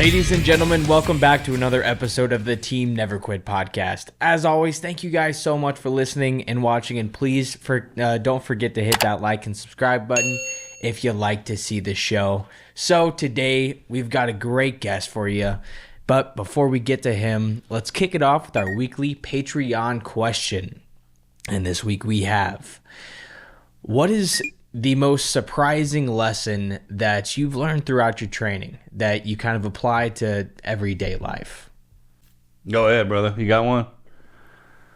Ladies and gentlemen, welcome back to another episode of the Team Never Quit podcast. As always, thank you guys so much for listening and watching, and please don't forget to hit that like and subscribe button if you like to see the show. So today, we've got a great guest for you, but before we get to him, let's kick it off with our weekly Patreon question. And this week we have, what is the most surprising lesson that you've learned throughout your training that you kind of apply to everyday life? Go ahead, brother. You got one?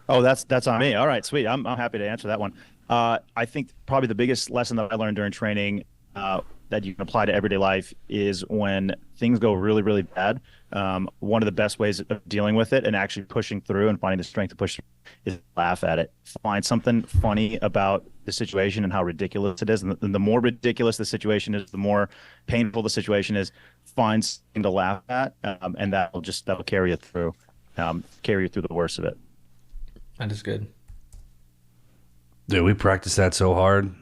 Oh, that's on me. All right, sweet. I'm happy to answer that one. I think probably the biggest lesson that I learned during training that you can apply to everyday life is when things go really, really bad. One of the best ways of dealing with it and actually pushing through and finding the strength to push through is laugh at it. Find something funny about the situation and how ridiculous it is. And the more ridiculous the situation is, the more painful the situation is. Find something to laugh at, and that'll carry you through the worst of it. That is good. Dude, we practice that so hard.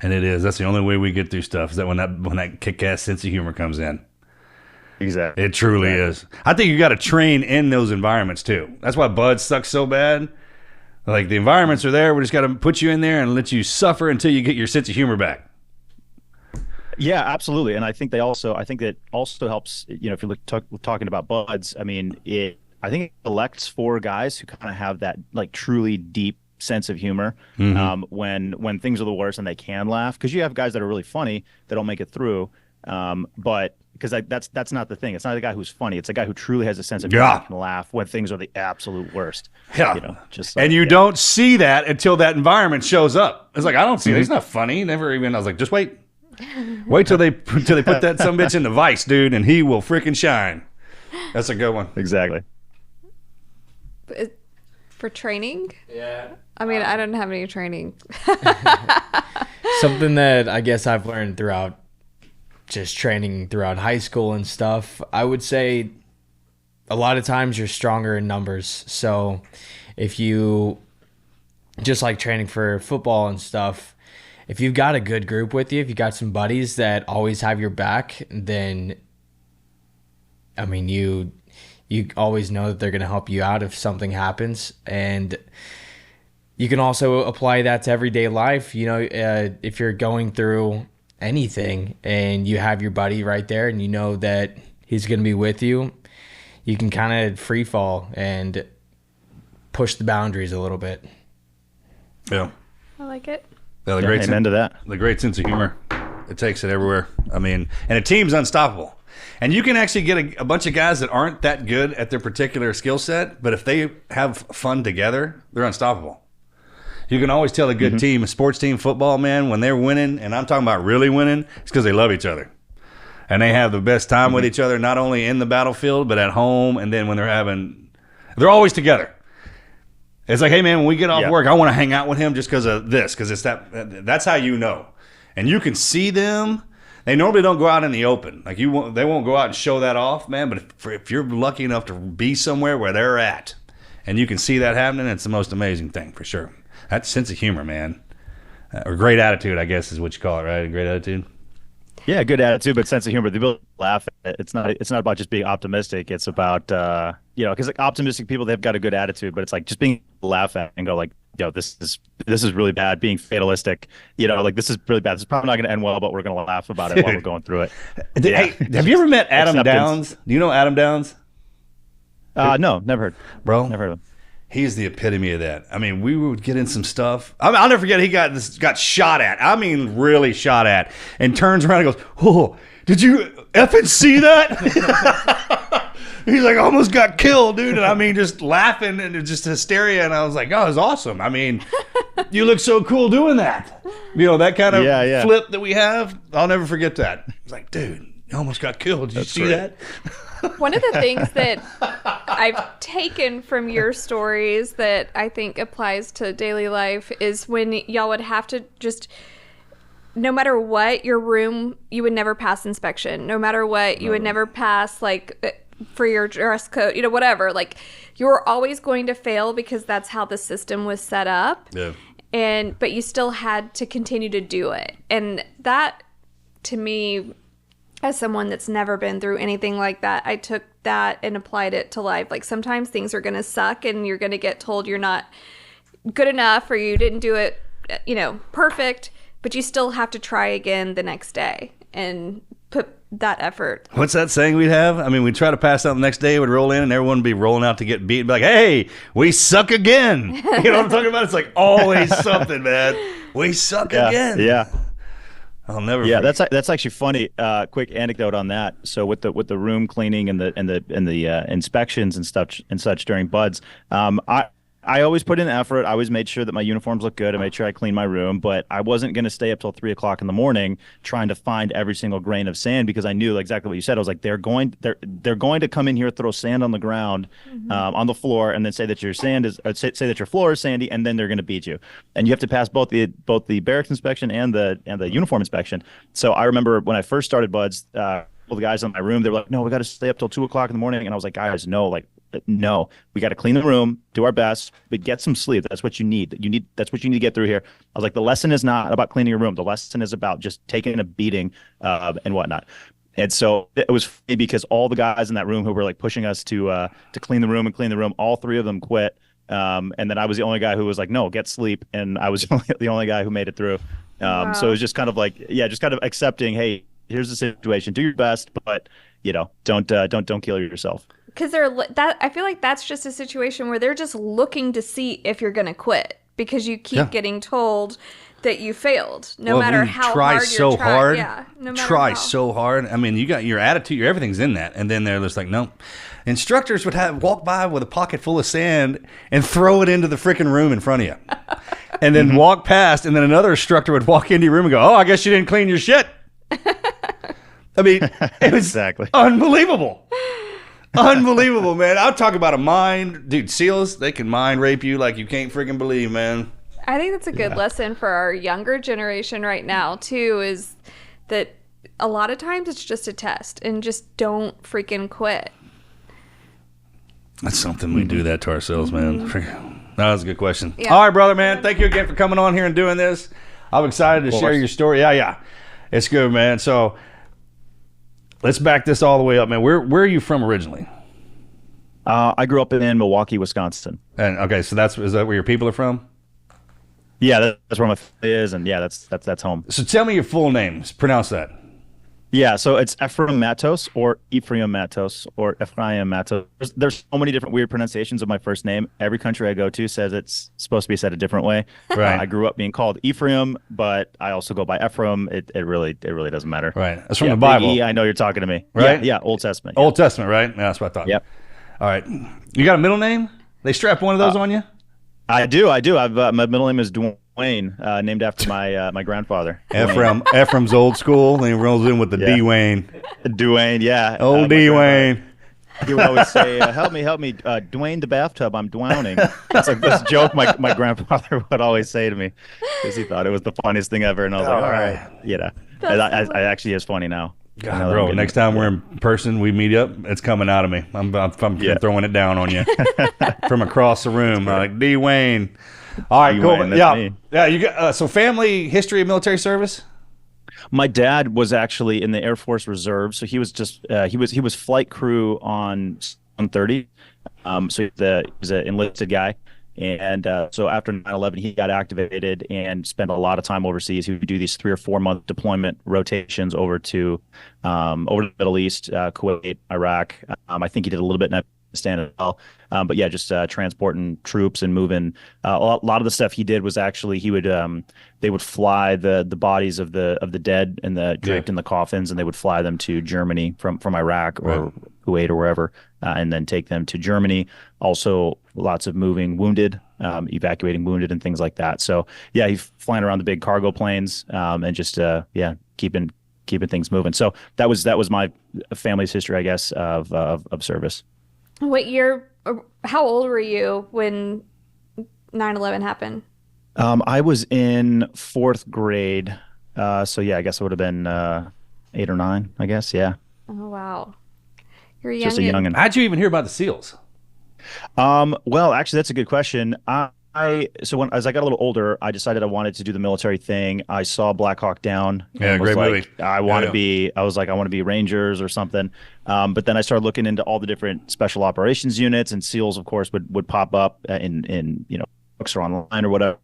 And that's the only way we get through stuff, is that when that kick-ass sense of humor comes in. Exactly. It truly is. I think you got to train in those environments too. That's why Bud sucks so bad. Like, the environments are there. We just got to put you in there and let you suffer until you get your sense of humor back. Yeah, absolutely. And I think that also helps. You know, if you're talking about Buds, I mean, I think it elects for guys who kind of have that like truly deep sense of humor when things are the worst and they can laugh, because you have guys that are really funny that don't make it through, but because that's not the thing. It's not the guy who's funny. It's a guy who truly has a sense of humor and can laugh when things are the absolute worst. Yeah, you know, don't see that until that environment shows up. It's like, I don't see that. He's not funny. Never even. I was like, just wait till they put that some bitch in the vice, dude, and he will freaking shine. That's a good one. Exactly. For training? Yeah. I mean, I don't have any training. Something that I guess I've learned throughout just training throughout high school and stuff, I would say a lot of times you're stronger in numbers. So if you, just like training for football and stuff, if you've got a good group with you, if you got some buddies that always have your back, then, I mean, you always know that they're going to help you out if something happens. And you can also apply that to everyday life. You know, if you're going through anything and you have your buddy right there and you know that he's going to be with you, you can kind of free fall and push the boundaries a little bit. Yeah. I like it. Yeah, Amen to that. The great sense of humor. It takes it everywhere. I mean, and a team's unstoppable. And you can actually get a bunch of guys that aren't that good at their particular skill set, but if they have fun together, they're unstoppable. You can always tell a good team, a sports team, football, man, when they're winning, and I'm talking about really winning, it's because they love each other. And they have the best time with each other, not only in the battlefield, but at home, and then when they're always together. It's like, hey, man, when we get off work, I want to hang out with him just because of this, because it's that's how you know. And you can see them. They normally don't go out in the open. Like, they won't go out and show that off, man. But if you're lucky enough to be somewhere where they're at, and you can see that happening, it's the most amazing thing for sure. That sense of humor, man, or great attitude, I guess is what you call it, right? A great attitude. Yeah, good attitude, but sense of humor. The ability to laugh. It's not about just being optimistic. It's about because like optimistic people, they've got a good attitude, but it's like just being able to laugh at and go like, yo, this is really bad. Being fatalistic, like this is really bad. This is probably not going to end well, but we're going to laugh about it while we're going through it. Hey, have you ever met Adam Downs? Do you know Adam Downs? No, never heard. Bro, never heard of him. He's the epitome of that. I mean, we would get in some stuff. I'll never forget, he got shot at. I mean, really shot at. And turns around and goes, oh, did you effing see that? He's like, almost got killed, dude. And I mean, just laughing and just hysteria. And I was like, oh, it was awesome. I mean, you look so cool doing that. That kind of flip that we have. I'll never forget that. It's like, dude, you almost got killed. Did you see that? One of the things that I've taken from your stories that I think applies to daily life is when y'all would have to just, no matter what, your room, you would never pass inspection. No matter what, you would never pass, like, for your dress code, whatever. Like, you were always going to fail because that's how the system was set up. Yeah. But you still had to continue to do it. And that, to me, as someone that's never been through anything like that, I took that and applied it to life. Like sometimes things are going to suck and you're going to get told you're not good enough or you didn't do it, perfect, but you still have to try again the next day and put that effort. What's that saying we'd have? I mean, we'd try to pass out the next day, would roll in, and everyone would be rolling out to get beat. Be like, hey, we suck again. You know what I'm talking about? It's like always something, man. We suck again. Yeah. I'll never. Yeah, forget. that's actually funny. Quick anecdote on that. So with the room cleaning and the inspections and such during buds, I always put in effort. I always made sure that my uniforms looked good. I made sure I cleaned my room, but I wasn't going to stay up till 3:00 in the morning trying to find every single grain of sand because I knew exactly what you said. I was like, they're going to come in here, throw sand on the ground, on the floor, and then say that your say that your floor is sandy, and then they're going to beat you. And you have to pass both the barracks inspection and the uniform inspection. So I remember when I first started buds, the guys in my room, they were like, no, we got to stay up till 2:00 in the morning, and I was like, guys, no, we got to clean the room, do our best, but get some sleep. That's what you need. That's what you need to get through here. I was like, the lesson is not about cleaning your room. The lesson is about just taking a beating and whatnot. And so it was funny because all the guys in that room who were like pushing us to clean the room, all three of them quit. And then I was the only guy who was like, no, get sleep. And I was the only guy who made it through. Wow. So it was just kind of like, just kind of accepting, hey, here's the situation. Do your best, but don't kill yourself. Because I feel like that's just a situation where they're just looking to see if you're going to quit because you keep getting told that you failed, no matter how hard you're trying. Yeah, no matter try how. so hard. I mean, you got your attitude, everything's in that, and then they're just like, no. Instructors would walk by with a pocket full of sand and throw it into the freaking room in front of you, and then walk past, and then another instructor would walk into your room and go, "Oh, I guess you didn't clean your shit." I mean, it was Exactly. unbelievable. Unbelievable, man. I'll talk about a mind. Dude, SEALs, they can mind rape you like you can't freaking believe, man. I think that's a good lesson for our younger generation right now, too, is that a lot of times it's just a test and just don't freaking quit. That's something we do that to ourselves, man. That was a good question. Yeah. All right, brother, man. Thank you again for coming on here and doing this. I'm excited to share your story. Yeah. It's good, man. So let's back this all the way up, man. Where are you from originally? I grew up in Milwaukee, Wisconsin. And okay, so is that where your people are from? Yeah, that's where my family is, and yeah, that's home. So tell me your full names. Pronounce that. Yeah, so it's Ephraim Mattos or Ephraim Mattos or Ephraim Mattos. There's so many different weird pronunciations of my first name. Every country I go to says it's supposed to be said a different way. Right. I grew up being called Ephraim, but I also go by Ephraim. It really doesn't matter. Right. That's from the Bible. Big E, I know you're talking to me. Right? Yeah, Old Testament. Old Testament, right? Yeah, that's what I thought. Yep. All right. You got a middle name? They strap one of those on you? I do. I've my middle name is Dwayne, named after my grandfather. Ephraim's old school, and he rolls in with the Dwayne. Dwayne, yeah. Old Dwayne. He would always say, help me, Dwayne the bathtub, I'm drowning. That's like this joke my grandfather would always say to me because he thought it was the funniest thing ever. And I was like, all right. I actually is funny now. God, bro, next time we're in person, we meet up, it's coming out of me. I'm throwing it down on you from across the room. Like, Dwayne. All right, cool. Yeah. You got so family history of military service. My dad was actually in the Air Force Reserve, so he was just he was flight crew on 130. So he was an enlisted guy, and so after 9/11, he got activated and spent a lot of time overseas. He would do these 3 or 4 month deployment rotations over to the Middle East, Kuwait, Iraq. I think he did a little bit in Afghanistan as well. But yeah, just transporting troops and moving. A lot of the stuff he did was actually they would fly the bodies of the dead and the draped in the coffins, and they would fly them to Germany from Iraq or Kuwait or wherever, and then take them to Germany. Also, lots of moving wounded, evacuating wounded and things like that. So yeah, he's flying around the big cargo planes and just keeping things moving. So that was my family's history, I guess, of service. What year? How old were you when 9/11 happened? I was in 4th grade. So yeah, I guess it would have been 8 or 9, I guess. Yeah. Oh, wow. You're young. Just a youngin'. How'd you even hear about the SEALs? Well, actually, that's a good question. I as I got a little older, I decided I wanted to do the military thing. I saw Black Hawk Down. Yeah, And was great like, movie. I want to be. I was like, I want to be Rangers or something. But then I started looking into all the different special operations units, and SEALs, of course, would pop up in books or online or whatever.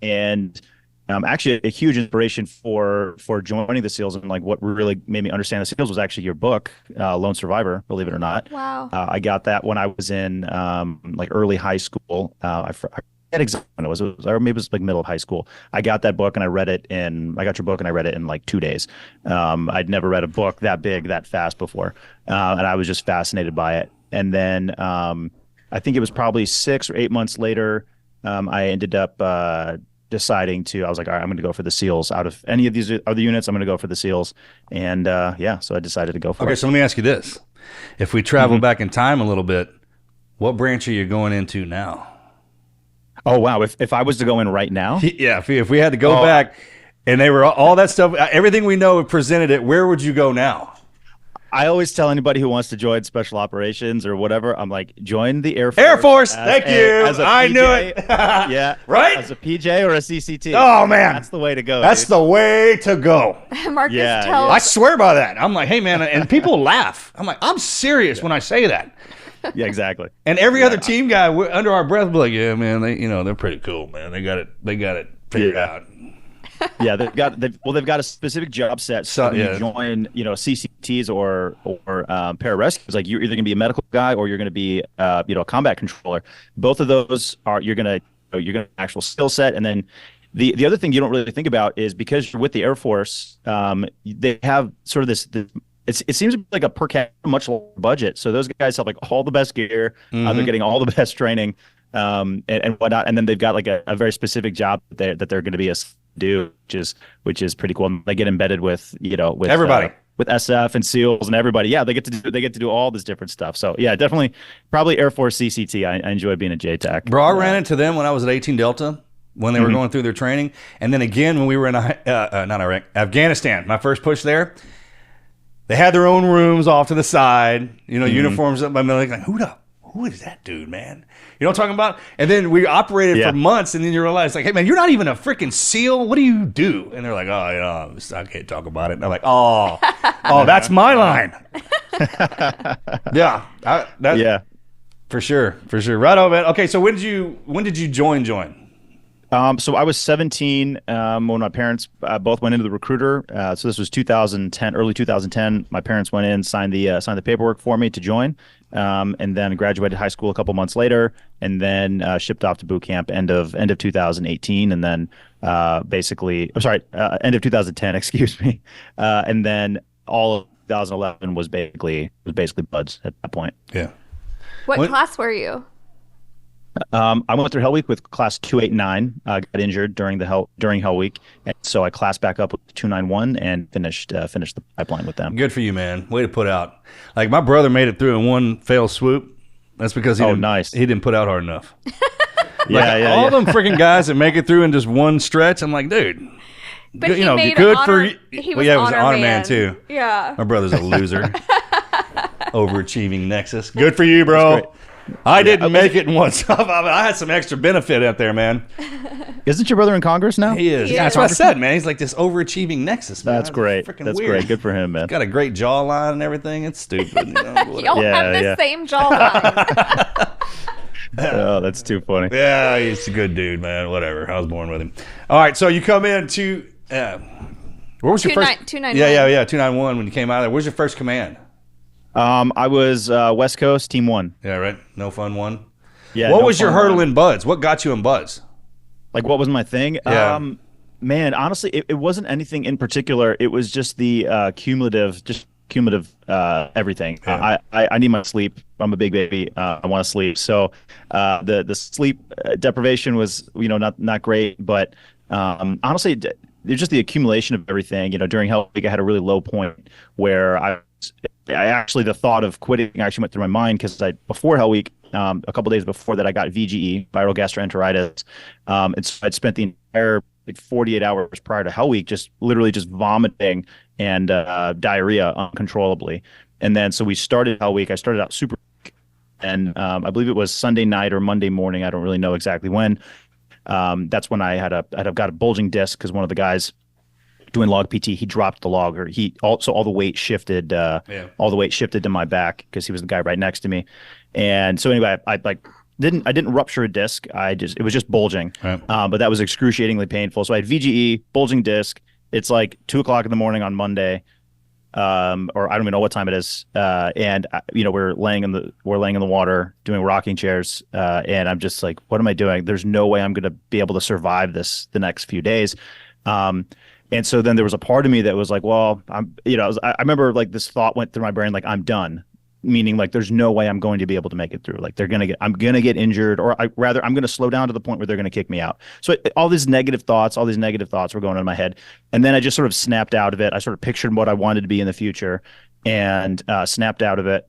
And actually, a huge inspiration for joining the SEALs, and like what really made me understand the SEALs was actually your book, Lone Survivor. Believe it or not. Wow. I got that when I was in like early high school. I forget exactly when it was, or maybe it was like middle of high school. I got that book and I got your book and I read it in like 2 days. I'd never read a book that big that fast before, and I was just fascinated by it. And then I think it was probably 6 or 8 months later, I ended up deciding I was like, all right, I'm going to go for the SEALs. Out of any of these other units, I'm going to go for the SEAls. And so I decided to go for it. Okay, so let me ask you this. If we travel back in time a little bit, what branch are you going into now? Oh, wow. If I was to go in right now? Yeah, if we had to go back and they were all that stuff, everything we know presented it, where would you go now? I always tell anybody who wants to join special operations or whatever, I'm like, join the Air Force. Air Force, thank you. I knew it. Yeah. Right? As a PJ or a CCT. Oh, man. That's the way to go. That's the way to go. Marcus Yeah, tells I swear by that. I'm like, hey, man, and people laugh. I'm like, I'm serious when I say that. Yeah, exactly. And every other team guy, under our breath, be like, yeah, man, they're pretty cool, man. They got it figured out. Yeah, they've got a specific job set. So when you join, CCTs or pararescues, like you're either going to be a medical guy or you're going to be, a combat controller. Both of those you're going to actual skill set. And then the other thing you don't really think about is because you're with the Air Force, they have sort of this it seems like a per capita much lower budget. So those guys have like all the best gear. They're getting all the best training, and whatnot. And then they've got like a very specific job that they're going to be do, which is pretty cool. They get embedded with with everybody, with SF and SEALs and everybody. Yeah, they get to do all this different stuff. So yeah, definitely, probably Air Force CCT. I enjoy being a JTAC. Bro, I ran into them when I was at 18 Delta when they were going through their training, and then again when we were in not Iraq, Afghanistan. My first push there, they had their own rooms off to the side. Uniforms up by military. Like, who is that dude, man? You know what I'm talking about? And then we operated for months, and then you realize, like, hey, man, you're not even a freaking SEAL. What do you do? And they're like, oh, I can't talk about it. And I'm like, oh, that's my line. Yeah. For sure. Right on, man. Okay, so when did you join? So I was 17 when my parents both went into the recruiter. So this was 2010, early 2010. My parents went in, signed the paperwork for me to join, and then graduated high school a couple months later, and then shipped off to boot camp end of 2018, and then end of 2010, excuse me, and then all of 2011 was basically buds at that point. Yeah. What class were you? I went through Hell Week with class 289. Got injured during Hell Week, and so I classed back up with 291 and finished the pipeline with them. Good for you, man. Way to put out. Like my brother made it through in one fell swoop. That's because he didn't put out hard enough. All them freaking guys that make it through in just one stretch. I'm like, dude. But he was an honor man too. Yeah. My brother's a loser. Overachieving Nexus. Good for you, bro. I didn't make it in one. I had some extra benefit out there, man. Isn't your brother in Congress now? He is. Yeah, that's what I said, man. He's like this overachieving Nexus, man. That's great. That's weird. Great. Good for him, man. He's got a great jawline and everything. It's stupid. Y'all have the same jawline. Oh, that's too funny. Yeah, he's a good dude, man. Whatever. I was born with him. All right, so you come in to where was your first? 291. Yeah. 291 when you came out of there. Where's your first command? I was West Coast, Team 1. Yeah, right. No fun one. Yeah. What was your hurdle in buds? What got you in buds? Like, what was my thing? Yeah. Man, honestly, it wasn't anything in particular. It was just the cumulative everything. Yeah. I need my sleep. I'm a big baby. I want to sleep. So the sleep deprivation was not great. But honestly, there's just the accumulation of everything. During Hell Week, I had a really low point where I actually, the thought of quitting actually went through my mind because before Hell Week, a couple days before that, I got VGE, viral gastroenteritis. And so I'd spent the entire 48 hours prior to Hell Week just vomiting and diarrhea uncontrollably. And then so we started Hell Week. I started out super weak, and I believe it was Sunday night or Monday morning. I don't really know exactly when. That's when I got a bulging disc because one of the guys doing log PT, he dropped the log, or all the weight shifted. All the weight shifted to my back because he was the guy right next to me. And so anyway, I didn't rupture a disc. It was just bulging. Right. But that was excruciatingly painful. So I had VGE, bulging disc. It's like 2:00 in the morning on Monday. Or I don't even know what time it is. And we're laying in the water doing rocking chairs. And I'm just like, what am I doing? There's no way I'm going to be able to survive this the next few days. And so then there was a part of me that was like, well, I remember like this thought went through my brain, like I'm done, meaning like there's no way I'm going to be able to make it through. Like I'm going to get injured, or I'm going to slow down to the point where they're going to kick me out. So all these negative thoughts were going on in my head. And then I just sort of snapped out of it. I sort of pictured what I wanted to be in the future and snapped out of it.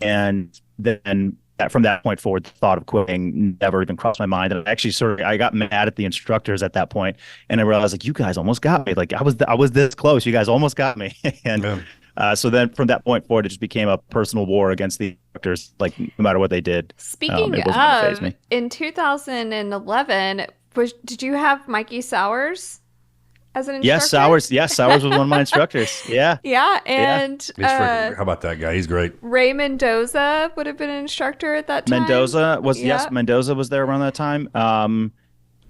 And then from that point forward, the thought of quitting never even crossed my mind. And actually I got mad at the instructors at that point, and I realized like, you guys almost got me. Like I was this close. You guys almost got me. And so then from that point forward, it just became a personal war against the instructors. Like no matter what they did. Speaking it wasn't gonna faze me. in 2011, did you have Mikey Sowers as an instructor? Yes, Sowers was one of my instructors. Yeah. Yeah, and how about that guy? He's great. Ray Mendoza would have been an instructor at that time. Mendoza was there around that time.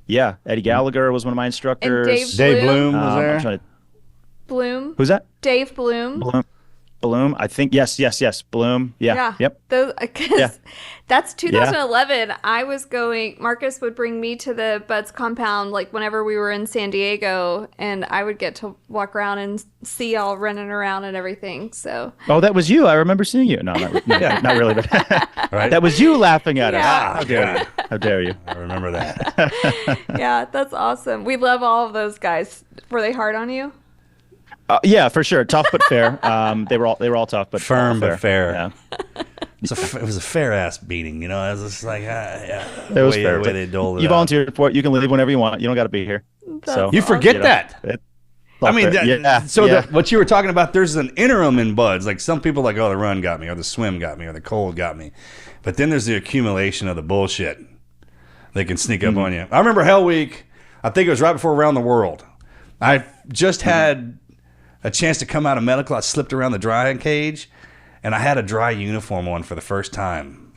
Eddie Gallagher was one of my instructors. And Dave Bloom was there. Bloom. Who's that? Dave Bloom. Bloom. I think yes. Bloom. Yeah. Yep. That's 2011. Yeah. I was going. Marcus would bring me to the Buds compound like whenever we were in San Diego, and I would get to walk around and see y'all running around and everything. So. Oh, that was you. I remember seeing you. No, not really. Right. That was you laughing at us. How dare you? How dare you? I remember that. Yeah, that's awesome. We love all of those guys. Were they hard on you? Yeah, for sure. Tough but fair. They were all tough but firm fair. but fair. Yeah. It was a fair ass beating, It was just like it was fair. The way they doled it you out. volunteered for it. You can leave whenever you want. You don't got to be here. So you forget that. What what you were talking about, there's an interim in Buds. Like some people like, oh, the run got me, or the swim got me, or the cold got me. But then there's the accumulation of the bullshit. They can sneak up on you. I remember Hell Week. I think it was right before Around the World. I just had a chance to come out of medical. I slipped around the drying cage, and I had a dry uniform on for the first time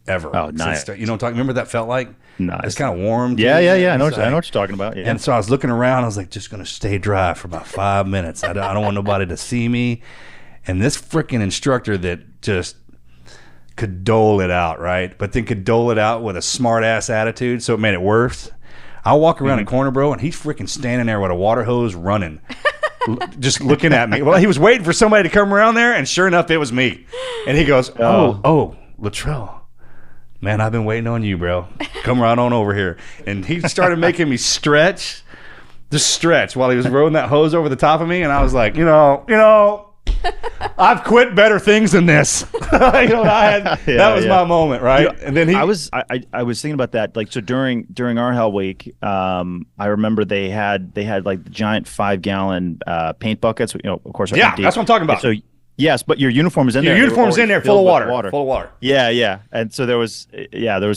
ever. Oh, nice. You know what I'm talking? Remember what that felt like? Nice. It's kind of warm. Yeah. I know what you're talking about. Yeah. And so I was looking around. I was like, just going to stay dry for about 5 minutes. I don't want nobody to see me. And this freaking instructor that just could dole it out, right? But then could dole it out with a smart-ass attitude, so it made it worse. I walk around a corner, bro, and he's freaking standing there with a water hose running. Just looking at me. Well, he was waiting for somebody to come around there, and sure enough, it was me. And he goes, oh, Latrell, man, I've been waiting on you, bro. Come right on over here. And he started making me stretch while he was rolling that hose over the top of me. And I was like, I've quit better things than this. That was my moment, right? And then I was thinking about that. Like, so during our Hell Week, I remember they had like the giant 5-gallon paint buckets. Of course. Yeah, that's what I'm talking about. So yes, but your uniform is in there. Your uniform's in there, full of water. Full of water. Yeah. And so there was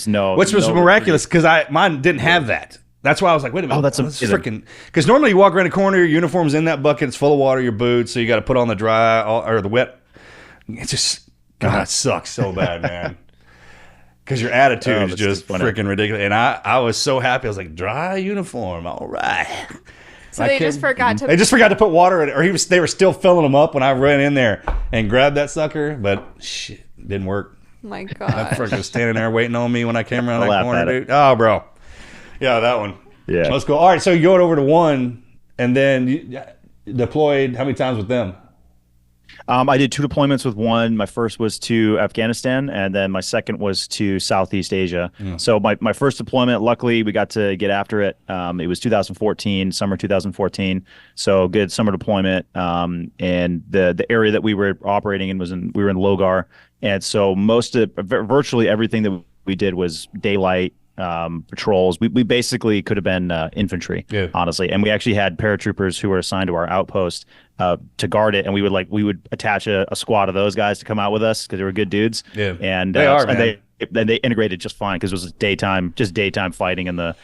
no. Which was miraculous because mine didn't have that. That's why I was like, wait a minute. Oh, that's freaking. Because normally you walk around the corner, your uniform's in that bucket, it's full of water, your boots, so you got to put on the dry or the wet. It's just, God, it sucks so bad, man. Because your attitude is just freaking ridiculous. And I was so happy. I was like, dry uniform, all right. So they just forgot to put water in it, or they were still filling them up when I ran in there and grabbed that sucker, but shit, didn't work. My God. That freaking was standing there waiting on me when I came around that corner, dude. Oh, bro. Yeah, that one. Yeah. Let's go. All right, so you go over to one, and then you deployed how many times with them? I did 2 deployments with one. My first was to Afghanistan, and then my second was to Southeast Asia. So my first deployment, luckily, we got to get after it. It was 2014, summer 2014. So good summer deployment. And the area that we were operating in we were in Logar. And so virtually everything that we did was daylight, patrols. We basically could have been infantry, honestly. And we actually had paratroopers who were assigned to our outpost to guard it, and we would attach a squad of those guys to come out with us because they were good dudes. Yeah, and they are, and man. they integrated just fine because it was daytime fighting in the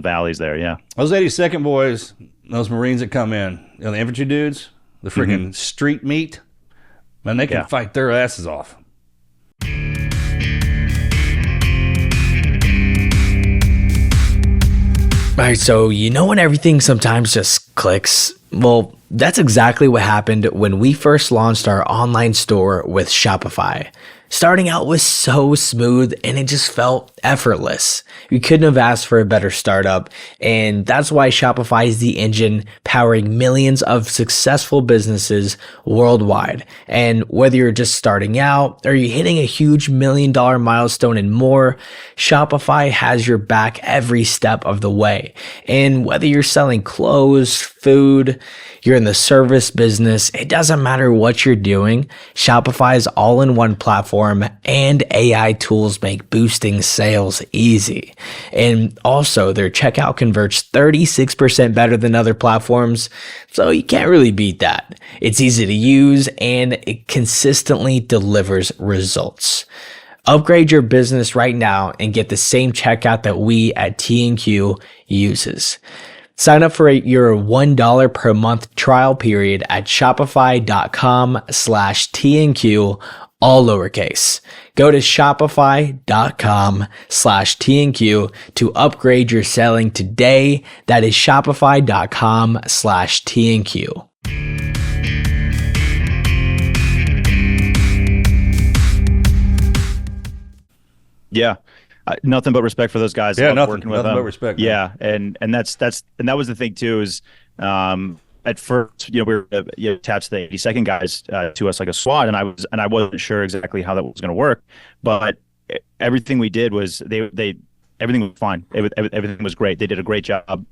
valleys there. Yeah, those 82nd boys, those Marines that come in, the infantry dudes, the freaking street meat, man, they can fight their asses off. All right, so when everything sometimes just clicks? Well, that's exactly what happened when we first launched our online store with Shopify. Starting out was so smooth and it just felt effortless. We couldn't have asked for a better startup, and that's why Shopify is the engine powering millions of successful businesses worldwide. And whether you're just starting out or you're hitting a huge $1 million milestone and more, Shopify has your back every step of the way. And whether you're selling clothes, food, you're in the service business, it doesn't matter what you're doing. Shopify's all-in-one platform and AI tools make boosting sales easy. And also, their checkout converts 36% better than other platforms, so you can't really beat that. It's easy to use and it consistently delivers results. Upgrade your business right now and get the same checkout that we at T&Q uses. Sign up for your $1 per month trial period at shopify.com/TNQ, all lowercase. Go to shopify.com/TNQ to upgrade your selling today. That is shopify.com/TNQ. Yeah. Nothing but respect for those guys. Yeah, nothing but respect. Man. Yeah, and that was the thing too. Is at first, we were attached the 82nd guys to us like a SWAT, and I wasn't sure exactly how that was going to work, but everything we did was everything was fine. Everything was great. They did a great job.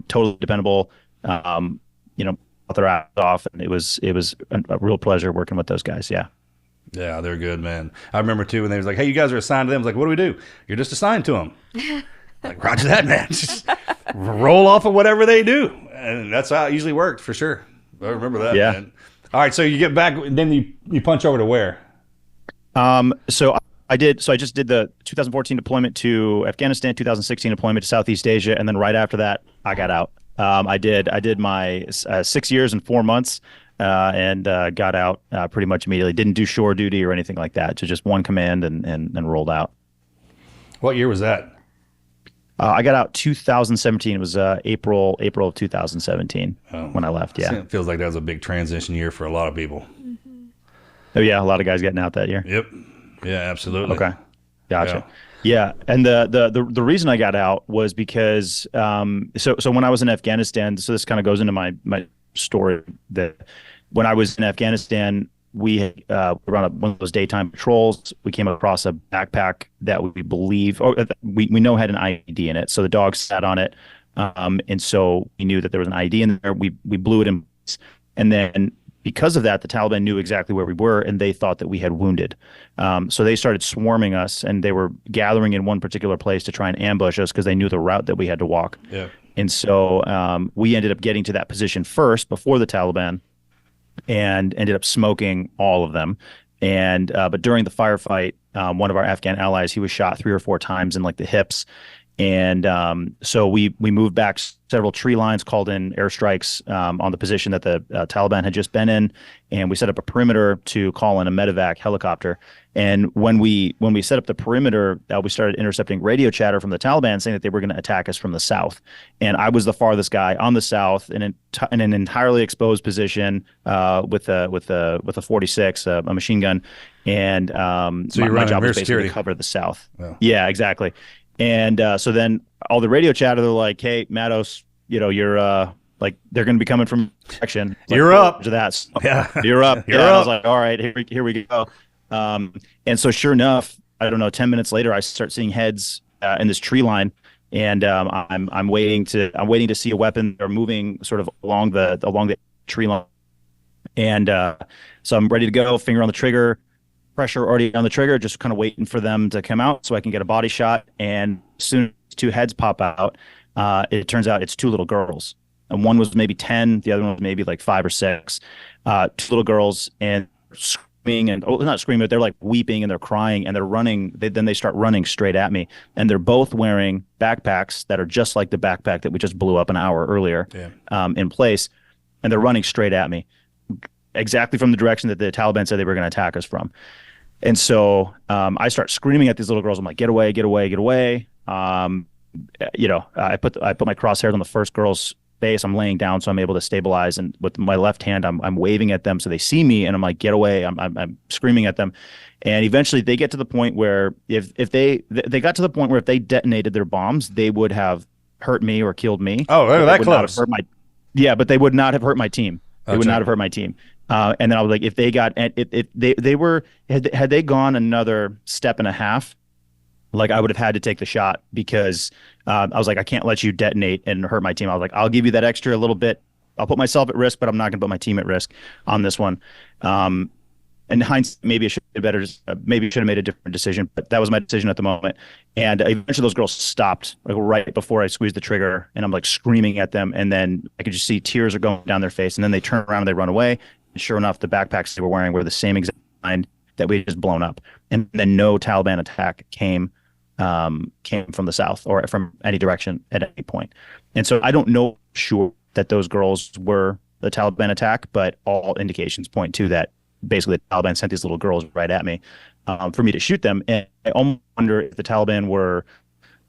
Totally dependable. Got their ass off, and it was a real pleasure working with those guys. Yeah. Yeah, they're good, man. I remember, too, when they was like, hey, you guys are assigned to them. I was like, what do we do? You're just assigned to them. Like, roger that, man. Just roll off of whatever they do. And that's how it usually worked, for sure. I remember that, man. All right, so you get back, then you punch over to where? So I just did the 2014 deployment to Afghanistan, 2016 deployment to Southeast Asia, and then right after that, I got out. I did my 6 years and 4 months. And got out pretty much immediately. Didn't do shore duty or anything like that. So just one command and rolled out. What year was that? I got out 2017. It was April of 2017 when I left. Yeah, it feels like that was a big transition year for a lot of people. Mm-hmm. Oh yeah, a lot of guys getting out that year. Yep. Yeah, absolutely. Okay, gotcha. Yeah, and the reason I got out was because so when I was in Afghanistan, so this kind of goes into my story, that when I was in Afghanistan, we were on one of those daytime patrols. We came across a backpack that we believe, or we know had an ID in it. So the dog sat on it, and so we knew that there was an ID in there. We blew it in, and then because of that, the Taliban knew exactly where we were, and they thought that we had wounded. So they started swarming us, and they were gathering in one particular place to try and ambush us because they knew the route that we had to walk. Yeah. And so we ended up getting to that position first before the Taliban, and ended up smoking all of them. And but during the firefight, one of our Afghan allies, he was shot 3 or 4 times in like the hips. And so we moved back several tree lines, called in airstrikes on the position that the Taliban had just been in, and we set up a perimeter to call in a medevac helicopter. And when we set up the perimeter, we started intercepting radio chatter from the Taliban saying that they were going to attack us from the south. And I was the farthest guy on the south in an entirely exposed position with a 46, a machine gun. And so my job was basically security to cover the south. Oh. Yeah, exactly. And so then all the radio chatter, they're like, "Hey, Mattos, you're like they're going to be coming from direction. Like, you're up to that. So, yeah, you're up. You're yeah." up. I was like, "All right, here we go." And so sure enough, I don't know, 10 minutes later, I start seeing heads in this tree line, and I'm waiting to see a weapon. They're moving sort of along the tree line, and so I'm ready to go, finger on the trigger. pressure already on the trigger, just kind of waiting for them to come out so I can get a body shot. And as soon as 2 heads pop out, it turns out it's 2 little girls. And one was maybe 10, the other one was maybe like 5 or 6. 2 little girls, and screaming, and not screaming, but they're like weeping and they're crying and they're running. Then they start running straight at me. And they're both wearing backpacks that are just like the backpack that we just blew up an hour earlier in place. And they're running straight at me, exactly from the direction that the Taliban said they were going to attack us from. And so I start screaming at these little girls. I'm like, get away, get away, get away. I put my crosshairs on the first girl's face. I'm laying down so I'm able to stabilize, and with my left hand I'm waving at them so they see me, and I'm like, get away. I'm screaming at them, and eventually they get to the point where if they got to the point where if they detonated their bombs, they would have hurt me or killed me. Oh, they're that close. But they would not have hurt my team. They would not have hurt my team. And then I was like, if they got, if they were, had they gone another step and a half, like I would have had to take the shot, because I was like, I can't let you detonate and hurt my team. I was like, I'll give you that extra little bit. I'll put myself at risk, but I'm not going to put my team at risk on this one. In hindsight, maybe I should have made a different decision, but that was my decision at the moment. And eventually those girls stopped, like right before I squeezed the trigger, and I'm like screaming at them. And then I could just see tears are going down their face. And then they turn around and they run away. And sure enough, the backpacks they were wearing were the same exact kind that we had just blown up. And then no Taliban attack came from the south or from any direction at any point. And so I don't know for sure that those girls were the Taliban attack, but all indications point to that. Basically, the Taliban sent these little girls right at me for me to shoot them. And I almost wonder if the Taliban were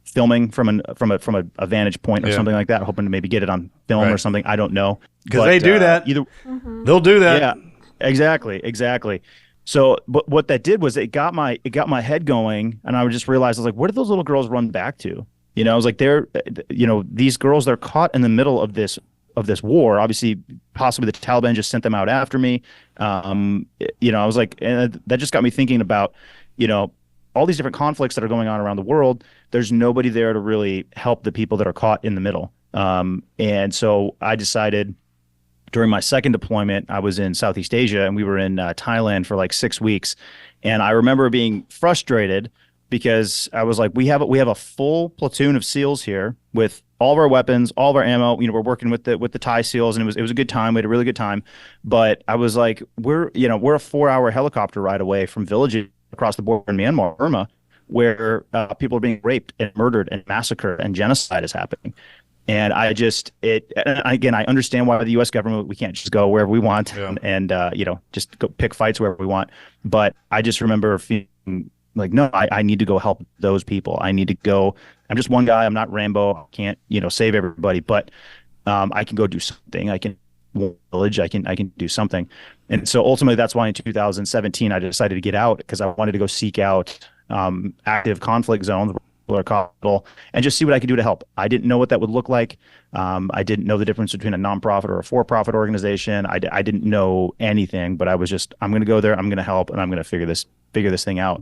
filming from a vantage point or something like that, hoping to maybe get it on film or something. I don't know, because they do that. They'll do that. Yeah, exactly. So, but what that did was it got my head going, and I just realized, I was like, where did those little girls run back to? I was like, these girls, they're caught in the middle of this war. Obviously, possibly the Taliban just sent them out after me. I was like, and that just got me thinking about, all these different conflicts that are going on around the world. There's nobody there to really help the people that are caught in the middle. And so I decided, during my second deployment, I was in Southeast Asia, and we were in Thailand for like 6 weeks. And I remember being frustrated because I was like, we have a full platoon of SEALs here with all of our weapons, all of our ammo. We're working with the Thai SEALs, and it was a good time. We had a really good time. But I was like, we're a 4-hour helicopter ride away from villages across the border in Myanmar, Burma, where people are being raped and murdered and massacred, and genocide is happening. And I understand why the U.S. government, we can't just go wherever we want and just go pick fights wherever we want. But I just remember feeling like, no, I need to go help those people. I need to go. I'm just one guy. I'm not Rambo. I can't, save everybody, but I can go do something. I can village. I can do something. And so ultimately, that's why in 2017 I decided to get out, because I wanted to go seek out active conflict zones or capital and just see what I could do to help. I didn't know what that would look like. I didn't know the difference between a nonprofit or a for-profit organization. I didn't know anything, but I was just, I'm going to go there. I'm going to help, and I'm going to figure this thing out.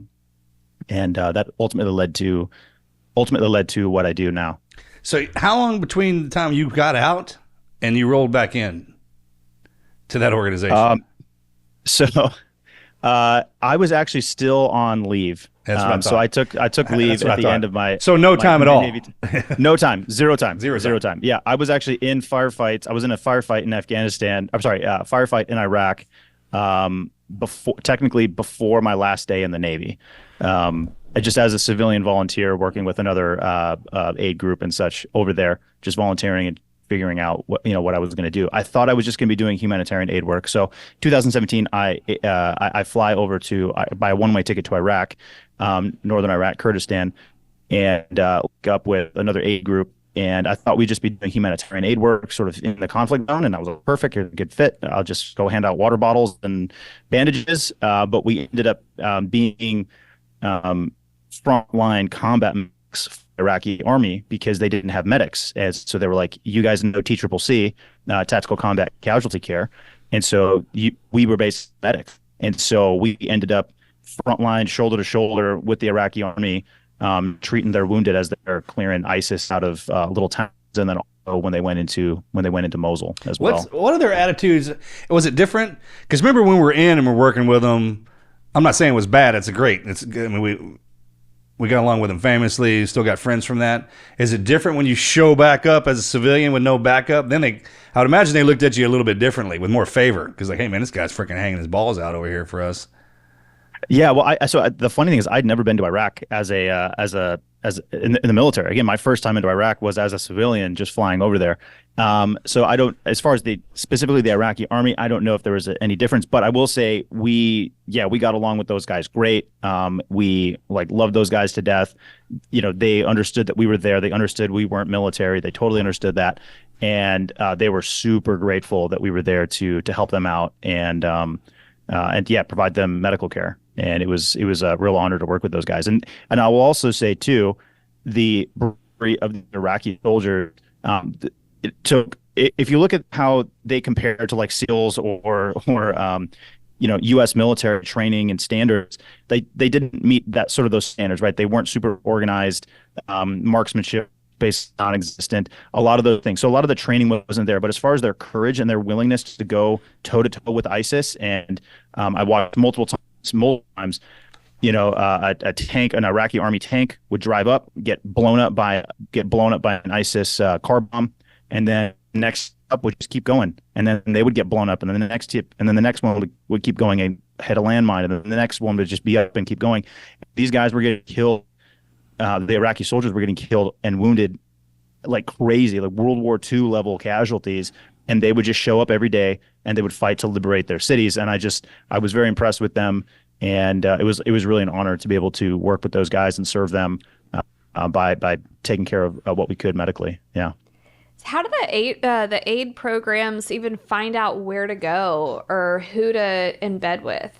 And that ultimately led to what I do now. So how long between the time you got out and you rolled back in to that organization? I was actually still on leave. So I took leave at the end of my. So no time at all. No time. Zero time. Zero time. Yeah, I was actually in firefights. I was in a firefight in Afghanistan. I'm sorry, firefight in Iraq. Before my last day in the Navy. Just as a civilian volunteer working with another aid group and such over there, just volunteering and figuring out what I was going to do. I thought I was just going to be doing humanitarian aid work. So 2017, I fly over to buy a one-way ticket to Iraq, northern Iraq, Kurdistan, and look up with another aid group. And I thought we'd just be doing humanitarian aid work sort of in the conflict zone. And I was like, perfect, you're a good fit. I'll just go hand out water bottles and bandages. But we ended up being frontline combat medics for the Iraqi army, because they didn't have medics. So they were like, you guys know TCCC, Tactical Combat Casualty Care. And so we were based medics. And so we ended up frontline, shoulder to shoulder with the Iraqi army, treating their wounded as they're clearing ISIS out of little towns, and then also when they went into Mosul as well. What are their attitudes? Was it different? Because remember when we're in and we're working with them, I'm not saying it was bad. It's great. I mean, we got along with them famously. Still got friends from that. Is it different when you show back up as a civilian with no backup? Then I would imagine they looked at you a little bit differently with more favor because like, hey man, this guy's freaking hanging his balls out over here for us. Yeah, well, the funny thing is, I'd never been to Iraq as in the military. Again, my first time into Iraq was as a civilian, just flying over there. So I don't, as far as specifically the Iraqi army, I don't know if there was any difference, but I will say we got along with those guys great. We like loved those guys to death. You know, they understood that we were there. They understood we weren't military. They totally understood that, and they were super grateful that we were there to help them out and provide them medical care. And it was a real honor to work with those guys. And I will also say too, the bravery of the Iraqi soldiers. If you look at how they compare to like SEALs or U.S. military training and standards, they didn't meet that sort of those standards, right? They weren't super organized, marksmanship based non-existent, a lot of those things. So a lot of the training wasn't there. But as far as their courage and their willingness to go toe to toe with ISIS, and I watched multiple times, a tank, an Iraqi army tank would drive up, get blown up by an ISIS car bomb, and then next up would just keep going, and then they would get blown up, and then the next one would keep going and hit a landmine, and then the next one would just be up and keep going. These guys were getting killed. The Iraqi soldiers were getting killed and wounded like crazy, like World War II level casualties. And they would just show up every day and they would fight to liberate their cities. And I was very impressed with them. And it was really an honor to be able to work with those guys and serve them by taking care of what we could medically. Yeah. How do the aid programs even find out where to go or who to embed with?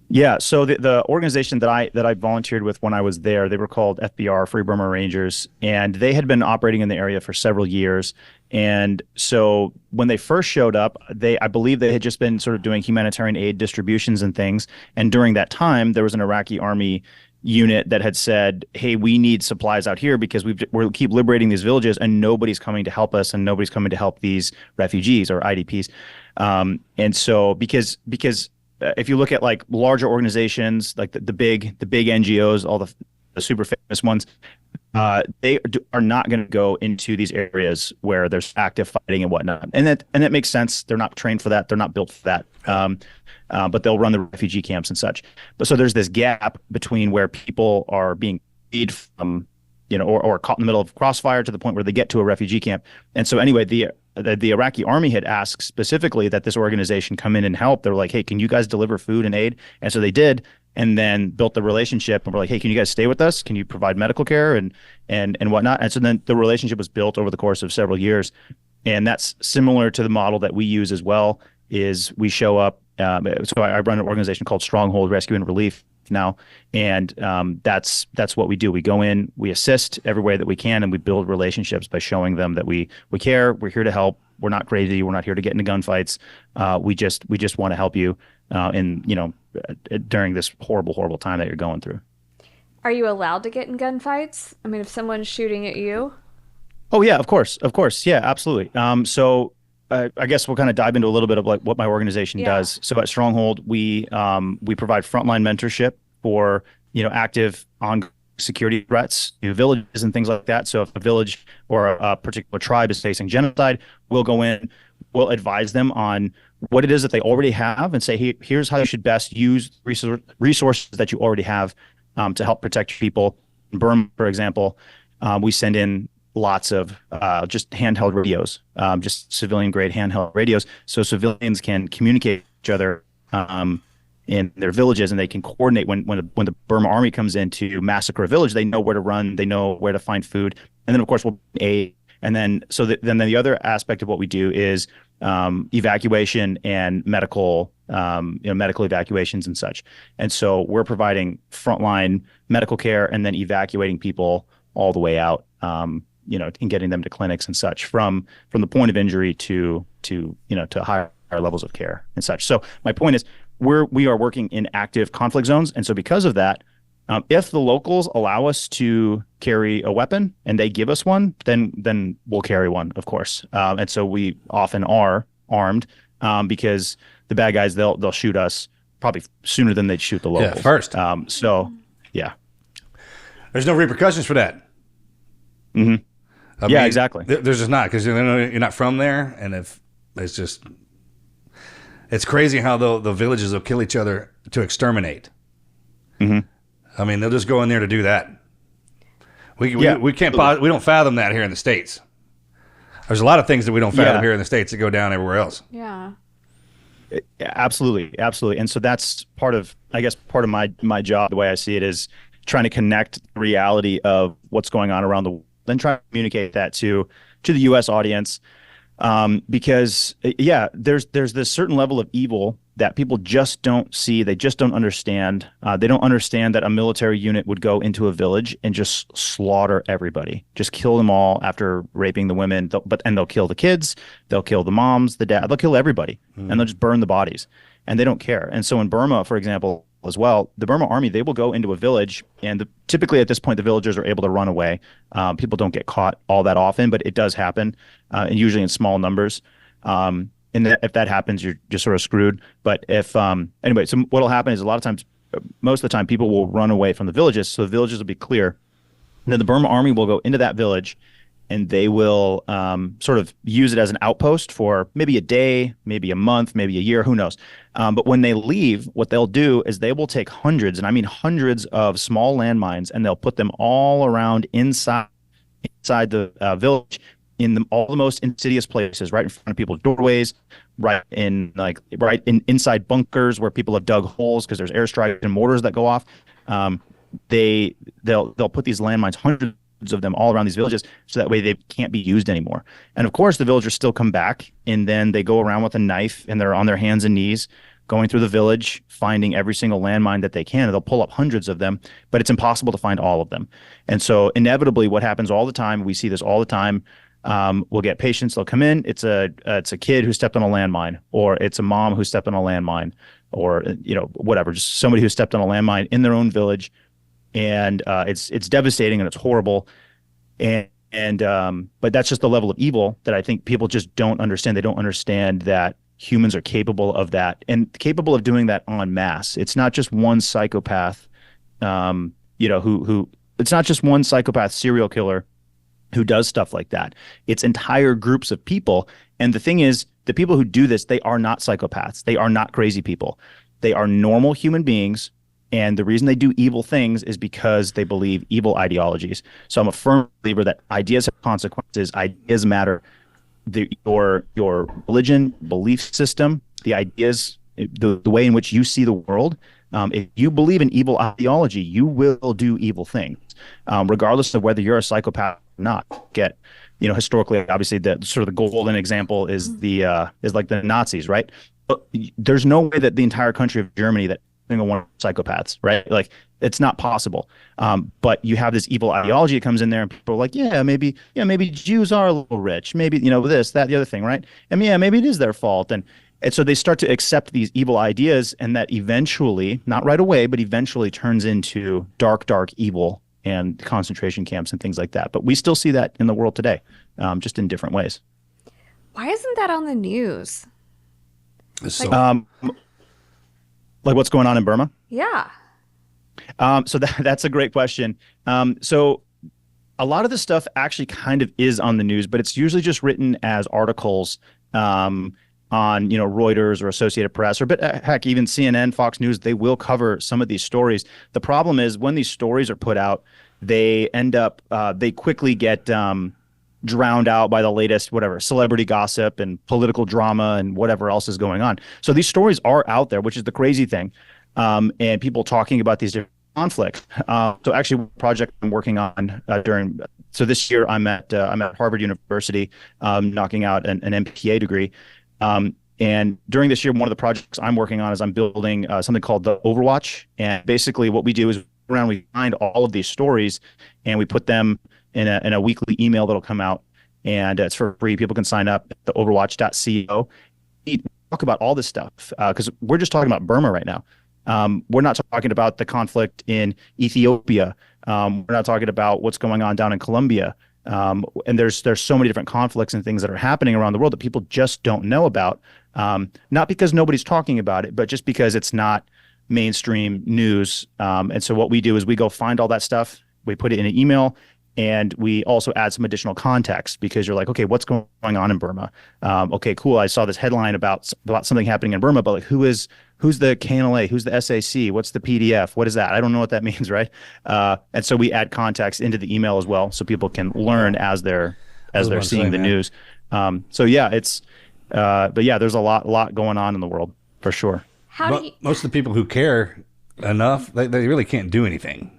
Yeah, so the organization that I volunteered with when I was there, they were called FBR, Free Burma Rangers, and they had been operating in the area for several years. And so when they first showed up, I believe they had just been sort of doing humanitarian aid distributions and things. And during that time, there was an Iraqi army unit that had said, hey, we need supplies out here because we keep liberating these villages and nobody's coming to help us and nobody's coming to help these refugees or IDPs. And so because if you look at like larger organizations, like the big NGOs, all the super famous ones, they are not going to go into these areas where there's active fighting and whatnot. And that makes sense. They're not trained for that. They're not built for that. But they'll run the refugee camps and such. But so there's this gap between where people are being freed from, or caught in the middle of crossfire to the point where they get to a refugee camp. And so anyway, the Iraqi army had asked specifically that this organization come in and help. They're like, hey, can you guys deliver food and aid? And so they did, and then built the relationship and were like, hey, can you guys stay with us? Can you provide medical care and whatnot? And so then the relationship was built over the course of several years. And that's similar to the model that we use as well, is we show up. So I run an organization called Stronghold Rescue Relief now. And that's what we do. We go in, we assist every way that we can, and we build relationships by showing them that we care, we're here to help, we're not crazy, we're not here to get into gunfights. We just want to help you during this horrible time that you're going through. Are you allowed to get in gunfights? I mean, if someone's shooting at you? Oh yeah, of course. Yeah, absolutely. So I guess we'll kind of dive into a little bit of like what my organization does. So at Stronghold, we provide frontline mentorship for active on security threats, villages and things like that. So if a village or a particular tribe is facing genocide, we'll go in, we'll advise them on what it is that they already have and say, hey, here's how you should best use resources that you already have to help protect your people. In Burma, for example, we send in lots of just handheld radios, just civilian grade handheld radios, so civilians can communicate with each other in their villages, and they can coordinate when the Burma army comes in to massacre a village. They know where to run, they know where to find food, and then of course we'll aid. And then then the other aspect of what we do is evacuation and medical evacuations and such. And so we're providing frontline medical care and then evacuating people all the way out. And getting them to clinics and such from the point of injury to higher levels of care and such. So my point is we are working in active conflict zones. And so because of that, if the locals allow us to carry a weapon and they give us one, then we'll carry one, of course. And so we often are armed because the bad guys, they'll shoot us probably sooner than they'd shoot the locals. Yeah, first. So, yeah. There's no repercussions for that. Mm-hmm. I Yeah, mean, exactly. There's just not, because you're not from there, and if it's just, it's crazy how the villages will kill each other to exterminate. Mm-hmm. I mean, they'll just go in there to do that. We can't we don't fathom that here in the States. There's a lot of things that we don't fathom here in the States that go down everywhere else. Yeah. Absolutely, absolutely. And so that's part of my job. The way I see it is trying to connect the reality of what's going on around the world, then try to communicate that to the U.S. audience, because there's this certain level of evil that people just don't see. They just don't understand. They don't understand that a military unit would go into a village and just slaughter everybody, just kill them all after raping the women. And they'll kill the kids, they'll kill the moms, the dad, they'll kill everybody, and they'll just burn the bodies, and they don't care. And so in Burma, for example, as well, the Burma army, they will go into a village, and typically at this point, the villagers are able to run away. People don't get caught all that often, but it does happen, and usually in small numbers. And if that happens, you're just sort of screwed. But anyway, so what'll happen is a lot of times, most of the time, people will run away from the villages, so the villages will be clear. And then the Burma army will go into that village, and they will sort of use it as an outpost for maybe a day, maybe a month, maybe a year, who knows. But when they leave, what they'll do is they will take hundreds, and I mean hundreds of small landmines, and they'll put them all around inside the village, in all the most insidious places, right in front of people's doorways, right inside bunkers where people have dug holes because there's airstrikes and mortars that go off. They'll put these landmines, hundreds of them, all around these villages, so that way they can't be used anymore. And of course, the villagers still come back, and then they go around with a knife, and they're on their hands and knees, going through the village, finding every single landmine that they can. And they'll pull up hundreds of them, but it's impossible to find all of them. And so inevitably, what happens all the time, we see this all the time. We'll get patients. They'll come in. It's a kid who stepped on a landmine, or it's a mom who stepped on a landmine, or whatever, just somebody who stepped on a landmine in their own village, and it's devastating and it's horrible, but that's just the level of evil that I think people just don't understand. They don't understand that humans are capable of that, and capable of doing that en masse. It's not just one psychopath, who it's not just one psychopath serial killer who does stuff like that. It's entire groups of people. And the thing is, the people who do this, they are not psychopaths. They are not crazy people. They are normal human beings. And the reason they do evil things is because they believe evil ideologies. So I'm a firm believer that ideas have consequences. Ideas matter. Your religion, belief system, the ideas, the way in which you see the world. If you believe in evil ideology, you will do evil things, regardless of whether you're a psychopath or not. Historically, obviously, the sort of the golden example is like the Nazis, right? But there's no way that the entire country of Germany, that single one of psychopaths, right? Like, it's not possible. But you have this evil ideology that comes in there, and people are like, maybe Jews are a little rich, maybe this, that, the other thing, right? And maybe it is their fault, and so they start to accept these evil ideas, and that eventually, not right away, but eventually turns into dark evil and concentration camps and things like that. But we still see that in the world today, just in different ways. Why isn't that on the news? Like what's going on in Burma? Yeah. So that's a great question. So a lot of this stuff actually kind of is on the news, but it's usually just written as articles on Reuters or Associated Press, or heck, even CNN, Fox News. They will cover some of these stories. The problem is when these stories are put out, they end up they quickly get drowned out by the latest celebrity gossip and political drama and whatever else is going on. So these stories are out there, which is the crazy thing, and people talking about these different conflicts. So actually, a project I'm working on so this year I'm at Harvard University, knocking out an MPA degree. And during this year, one of the projects I'm working on is I'm building something called the Overwatch. And basically what we do is we find all of these stories, and we put them in a weekly email that'll come out, and it's for free. People can sign up at the overwatch.co. We talk about all this stuff because we're just talking about Burma right now. We're not talking about the conflict in Ethiopia. We're not talking about what's going on down in Colombia. And there's so many different conflicts and things that are happening around the world that people just don't know about. Not because nobody's talking about it, but just because it's not mainstream news. And so what we do is we go find all that stuff, we put it in an email, and we also add some additional context, because you're like, okay, what's going on in Burma? Okay, cool. I saw this headline about something happening in Burma, but like, who's the KNLA? Who's the SAC? What's the PDF? What is that? I don't know what that means, right? And so we add context into the email as well, so people can learn as they're seeing the news. So yeah, but yeah, there's a lot going on in the world for sure. Most of the people who care enough, they really can't do anything.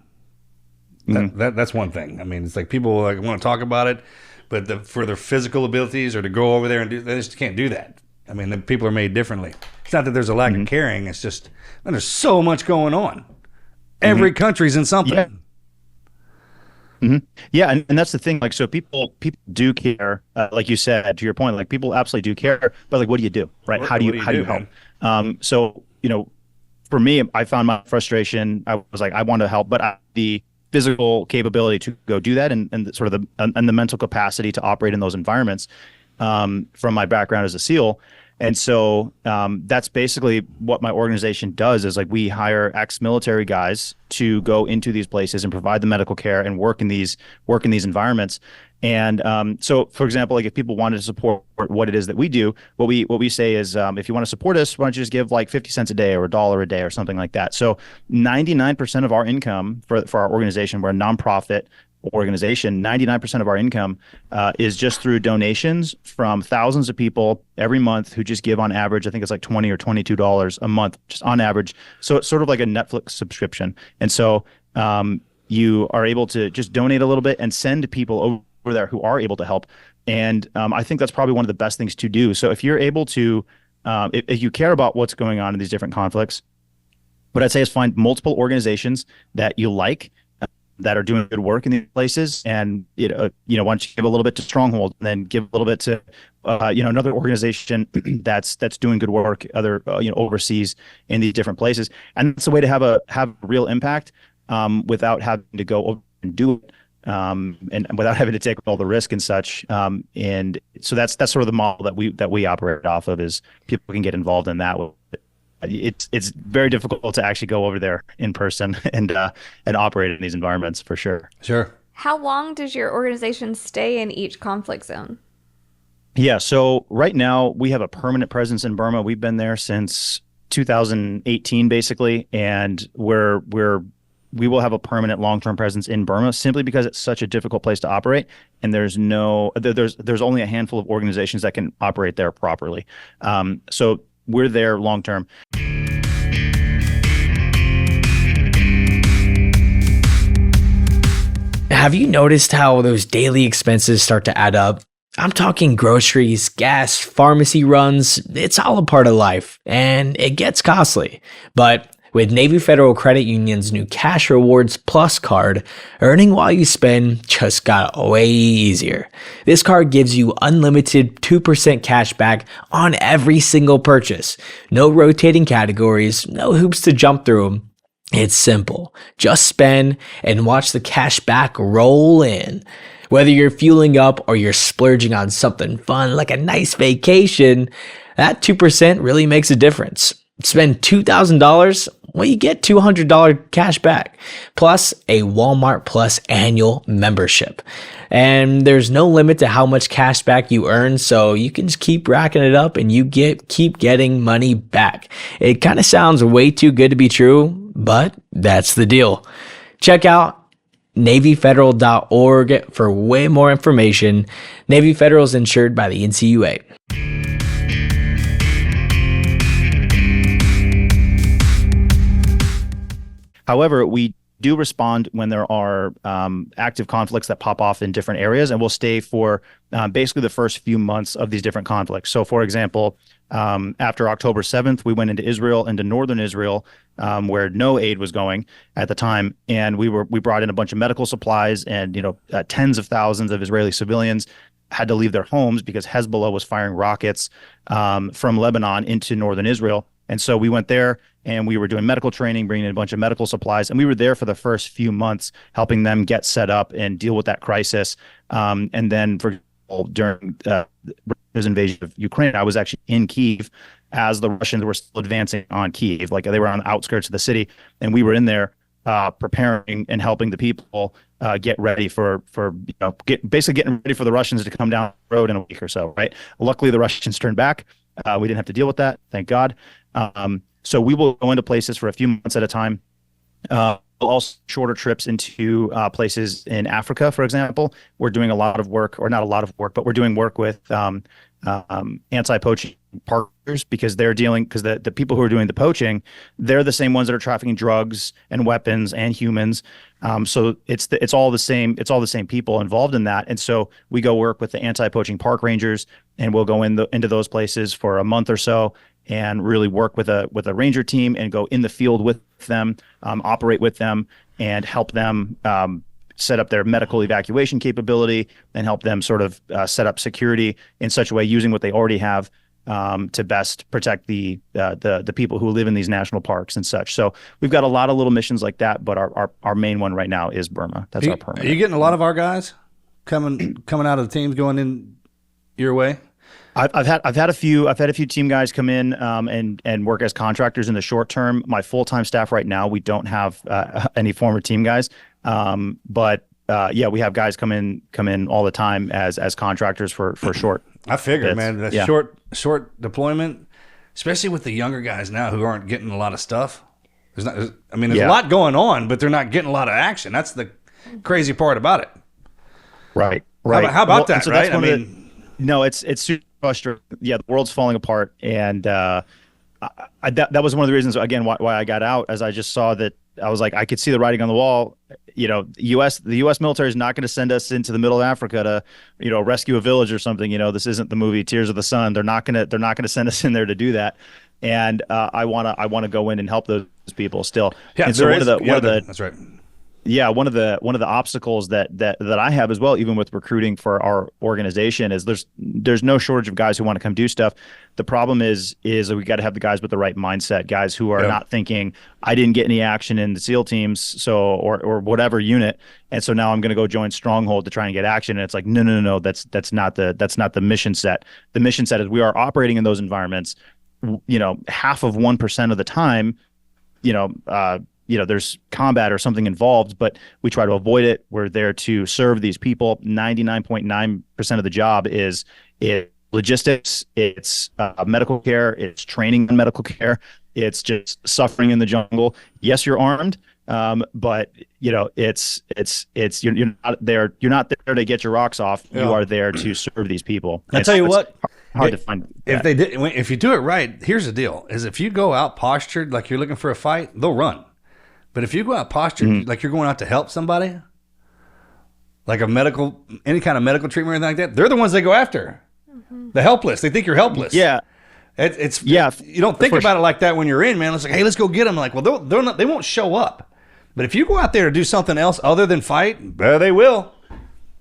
That's one thing. I mean, it's like people like want to talk about it, but for their physical abilities or to go over there and they just can't do that. I mean, the people are made differently. It's not that there's a lack of caring. It's just there's so much going on. Every country's in something. Yeah. Yeah, and that's the thing. Like, so people do care. Like you said, to your point, like people absolutely do care. But like, what do you do, right? How do you help? So for me, I found my frustration. I was like, I want to help, but the physical capability to go do that, and sort of the mental capacity to operate in those environments, from my background as a SEAL. And so that's basically what my organization does, is like we hire ex-military guys to go into these places and provide the medical care and work in these environments. And so, for example, like if people wanted to support what it is that we do, what we say is, if you want to support us, why don't you just give like 50 cents a day or $1 a day or something like that. So 99% of our income for our organization, we're a nonprofit organization, 99% of our income is just through donations from thousands of people every month who just give on average, I think it's like $20 or $22 a month, just on average. So it's sort of like a Netflix subscription. And so you are able to just donate a little bit and send people over there who are able to help. And I think that's probably one of the best things to do. So if you're able to, if you care about what's going on in these different conflicts, what I'd say is find multiple organizations that you like, that are doing good work in these places, and why don't you give a little bit to Stronghold, and then give a little bit to another organization that's doing good work overseas in these different places. And it's a way to have real impact without having to go over and do it, and without having to take all the risk and such. And so that's sort of the model that we operate off of, is people can get involved in that. It's very difficult to actually go over there in person and operate in these environments, for sure. Sure. How long does your organization stay in each conflict zone? Yeah, so right now we have a permanent presence in Burma. We've been there since 2018, basically, and we will have a permanent long-term presence in Burma, simply because it's such a difficult place to operate, and there's only a handful of organizations that can operate there properly. So we're there long-term. Have you noticed how those daily expenses start to add up? I'm talking groceries, gas, pharmacy runs. It's all a part of life, and it gets costly. But with Navy Federal Credit Union's new Cash Rewards Plus card, earning while you spend just got way easier. This card gives you unlimited 2% cash back on every single purchase. No rotating categories, no hoops to jump through. It's simple. Just spend and watch the cash back roll in. Whether you're fueling up or you're splurging on something fun like a nice vacation, that 2% really makes a difference. Spend $2,000, well, you get $200 cash back, plus a Walmart Plus annual membership. And there's no limit to how much cash back you earn, so you can just keep racking it up and you keep getting money back. It kind of sounds way too good to be true, but that's the deal. Check out NavyFederal.org for way more information. Navy Federal is insured by the NCUA. However, we do respond when there are active conflicts that pop off in different areas, and we'll stay for basically the first few months of these different conflicts. So, for example, after October 7th, we went into Israel, into northern Israel, where no aid was going at the time, and we brought in a bunch of medical supplies, and tens of thousands of Israeli civilians had to leave their homes because Hezbollah was firing rockets from Lebanon into northern Israel. And so we went there and we were doing medical training, bringing in a bunch of medical supplies. And we were there for the first few months, helping them get set up and deal with that crisis. And then, for example, during Russia's invasion of Ukraine, I was actually in Kyiv as the Russians were still advancing on Kyiv. Like they were on the outskirts of the city, and we were in there preparing and helping the people get ready for basically getting ready for the Russians to come down the road in a week or so, right? Luckily, the Russians turned back. We didn't have to deal with that, thank God. So we will go into places for a few months at a time. Also shorter trips into places in Africa, for example. We're doing a lot of work, or not a lot of work, but we're doing work with anti-poaching partners, because the people who are doing the poaching, they're the same ones that are trafficking drugs and weapons and humans. So it's all the same people involved in that. And so we go work with the anti-poaching park rangers, and we'll go into those places for a month or so and really work with a ranger team and go in the field with them, operate with them, and help them set up their medical evacuation capability, and help them sort of set up security in such a way, using what they already have to best protect the people who live in these national parks and such. So we've got a lot of little missions like that, but our main one right now is Burma. That's our permanent. Are you getting a lot of our guys coming out of the teams going in your way? I've had a few team guys come in and work as contractors in the short term. My full-time staff right now, we don't have any former team guys, but we have guys come in all the time as contractors for short. I figured, bits. man, that short deployment, especially with the younger guys now who aren't getting a lot of stuff. There's a lot going on, but they're not getting a lot of action. That's the crazy part about it. Right. How about that? So right? No, it's super frustrating. Yeah, the world's falling apart, and that was one of the reasons, again, why I got out, as I just saw that. I was like, I could see the writing on the wall. The U.S. military is not going to send us into the middle of Africa to, rescue a village or something. This isn't the movie Tears of the Sun. They're not going to send us in there to do that. And I want to go in and help those people still. Yeah, and so that's right. Yeah, one of the obstacles that I have as well, even with recruiting for our organization, is there's no shortage of guys who want to come do stuff. The problem is we got to have the guys with the right mindset, guys who are not thinking, I didn't get any action in the SEAL teams, so or whatever unit, and so now I'm going to go join Stronghold to try and get action. And it's like, no, that's not the mission set. The mission set is we are operating in those environments, half of 1% of the time, there's combat or something involved, but we try to avoid it. We're there to serve these people. 99.9% of the job is logistics. It's medical care. It's training in medical care. It's just suffering in the jungle. Yes, you're armed, but it's you're not there. You're not there to get your rocks off. Yeah. You are there to serve these people. I tell you what. Hard to find. If you do it right, here's the deal: is if you go out postured like you're looking for a fight, they'll run. But if you go out postured like you're going out to help somebody, like any kind of medical treatment or anything like that, they're the ones they go after. Mm-hmm. The helpless. They think you're helpless. Yeah. You don't think about it like that when you're in, man. It's like, hey, let's go get them. Like, well, they won't show up. But if you go out there to do something else other than fight, they will.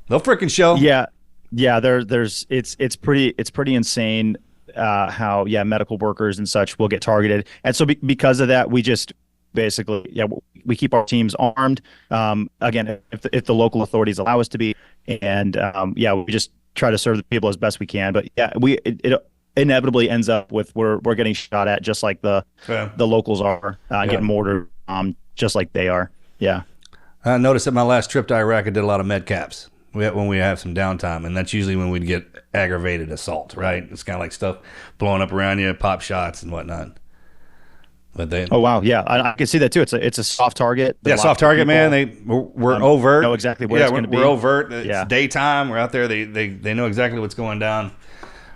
They'll freaking show. Yeah. Yeah. It's pretty insane how medical workers and such will get targeted. And so because of that, we just basically, we keep our teams armed. Again, if the local authorities allow us to be, and we just try to serve the people as best we can. But it inevitably ends up with we're getting shot at just like the locals are, getting mortared just like they are. Yeah. I noticed at my last trip to Iraq, I did a lot of med caps when we have some downtime, and that's usually when we'd get aggravated assault. Right? It's kind of like stuff blowing up around you, pop shots and whatnot. But oh wow, yeah, I can see that too. It's a soft target. Yeah, soft target, man. We're overt. Know exactly where it's going to be. We're overt. It's daytime. We're out there. They know exactly what's going down,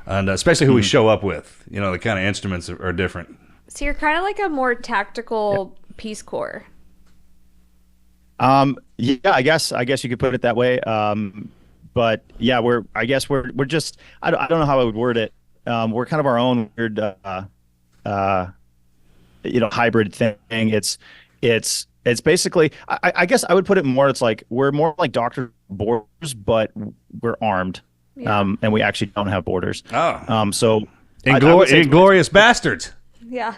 and especially who we show up with. The kind of instruments are different. So you're kind of like a more tactical Peace Corps. Yeah, I guess you could put it that way. But yeah, we're just I don't know how I would word it. We're kind of our own weird hybrid thing. It's basically, I guess I would put it more, it's like we're more like Dr. Borders, but we're armed. And we actually don't have borders. So Inglorious bastards. Yeah.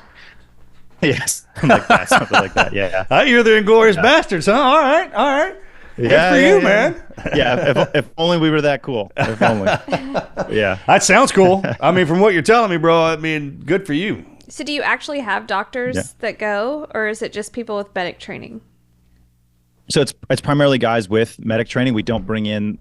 Yes. Something like that. Yeah. You're the Inglorious bastards, huh? All right. for you, man. Yeah, if only we were that cool. If only. Yeah. That sounds cool. I mean, from what you're telling me, bro, I mean, good for you. So do you actually have doctors that go, or is it just people with medic training? So it's primarily guys with medic training. We don't bring in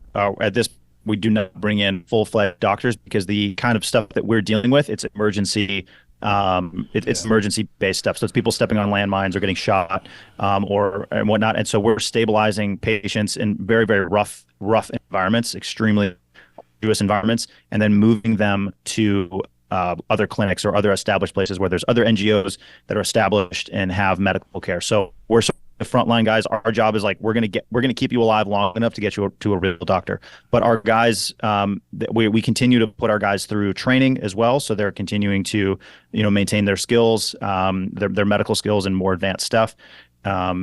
we do not bring in full-fledged doctors because the kind of stuff that we're dealing with, it's emergency. It's emergency-based stuff. So it's people stepping on landmines or getting shot, and whatnot. And so we're stabilizing patients in very, very rough environments, extremely dangerous environments, and then moving them to other clinics or other established places where there's other NGOs that are established and have medical care. So we're sort of the frontline guys. Our job is like we're gonna keep you alive long enough to get you to a real doctor. But our guys, we continue to put our guys through training as well, so they're continuing to maintain their skills, their medical skills and more advanced stuff. But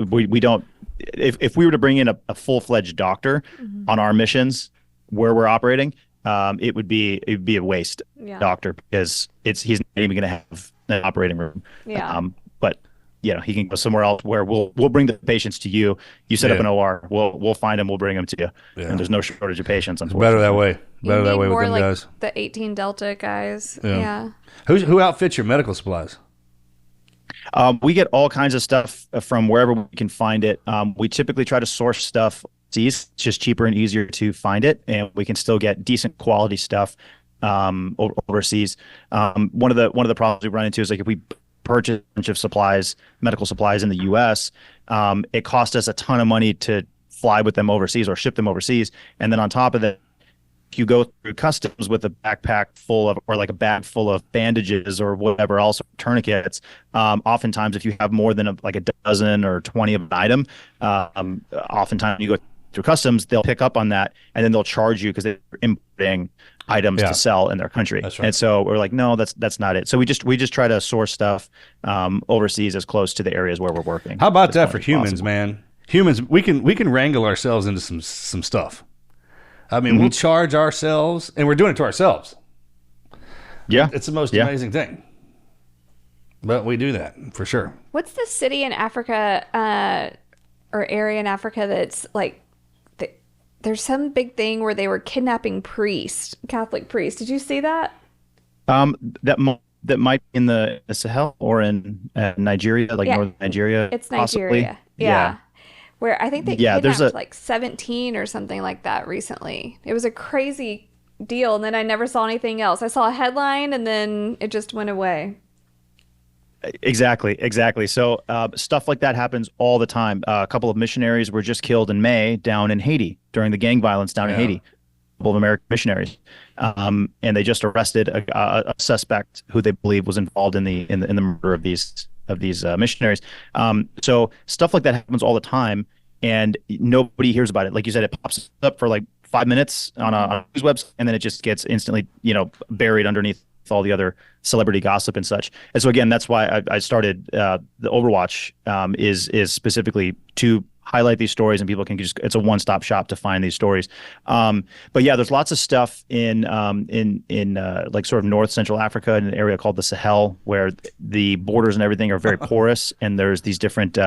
we don't. If we were to bring in a full-fledged doctor on our missions where we're operating, it'd be a waste doctor because he's not even going to have an operating room. Yeah. But he can go somewhere else where we'll bring the patients to you. You set up an OR. We'll find them. We'll bring them to you. Yeah. And there's no shortage of patients. It's better that way. Better that way with them like guys. The 18 Delta guys. Yeah. Who outfits your medical supplies? We get all kinds of stuff from wherever we can find it. We typically try to source stuff overseas. It's just cheaper and easier to find it, and we can still get decent quality stuff overseas. One of the problems we run into is like if we purchase a bunch of supplies, medical supplies in the U.S., it costs us a ton of money to fly with them overseas or ship them overseas, and then on top of that, if you go through customs with a backpack full of, or like a bag full of bandages or whatever else, tourniquets, oftentimes if you have more than a dozen or 20 of an item, oftentimes you go through customs, they'll pick up on that and then they'll charge you because they're importing items to sell in their country. That's right. And so we're like, no, that's not it. So we just try to source stuff overseas as close to the areas where we're working. How about that for humans, man? Humans, we can wrangle ourselves into some stuff. I mean, we'll charge ourselves, and we're doing it to ourselves. Yeah. It's the most amazing thing. But we do that, for sure. What's the city in Africa or area in Africa that's like, there's some big thing where they were kidnapping priests, Catholic priests. Did you see that? That might be in the Sahel or in Nigeria, northern Nigeria. It's Nigeria. Possibly. Yeah. Where I think they kidnapped like 17 or something like that recently. It was a crazy deal, and then I never saw anything else. I saw a headline, and then it just went away. Exactly. So stuff like that happens all the time. A couple of missionaries were just killed in May down in Haiti during the gang violence down in Haiti. A couple of American missionaries, and they just arrested a suspect who they believe was involved in the murder of these missionaries. So stuff like that happens all the time, and nobody hears about it. Like you said, it pops up for like 5 minutes on a news website, and then it just gets instantly, buried underneath all the other celebrity gossip and such. And so again, that's why I started the Overwatch is specifically to highlight these stories, and people can it's a one-stop shop to find these stories. But yeah, there's lots of stuff in like sort of North Central Africa, in an area called the Sahel, where the borders and everything are very porous, and there's these different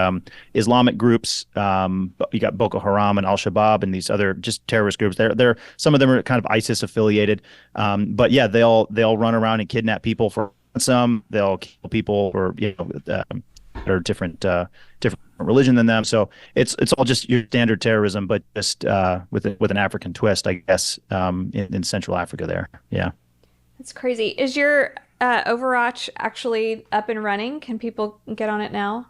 Islamic groups. You got Boko Haram and Al-Shabaab and these other just terrorist groups. They're some of them are kind of ISIS affiliated. But yeah, they'll run around and kidnap people for ransom. They'll kill people for that are different religion than them. So it's all just your standard terrorism, but just with an African twist, I guess, in Central Africa there. Yeah. That's crazy. Is your Overwatch actually up and running? Can people get on it now?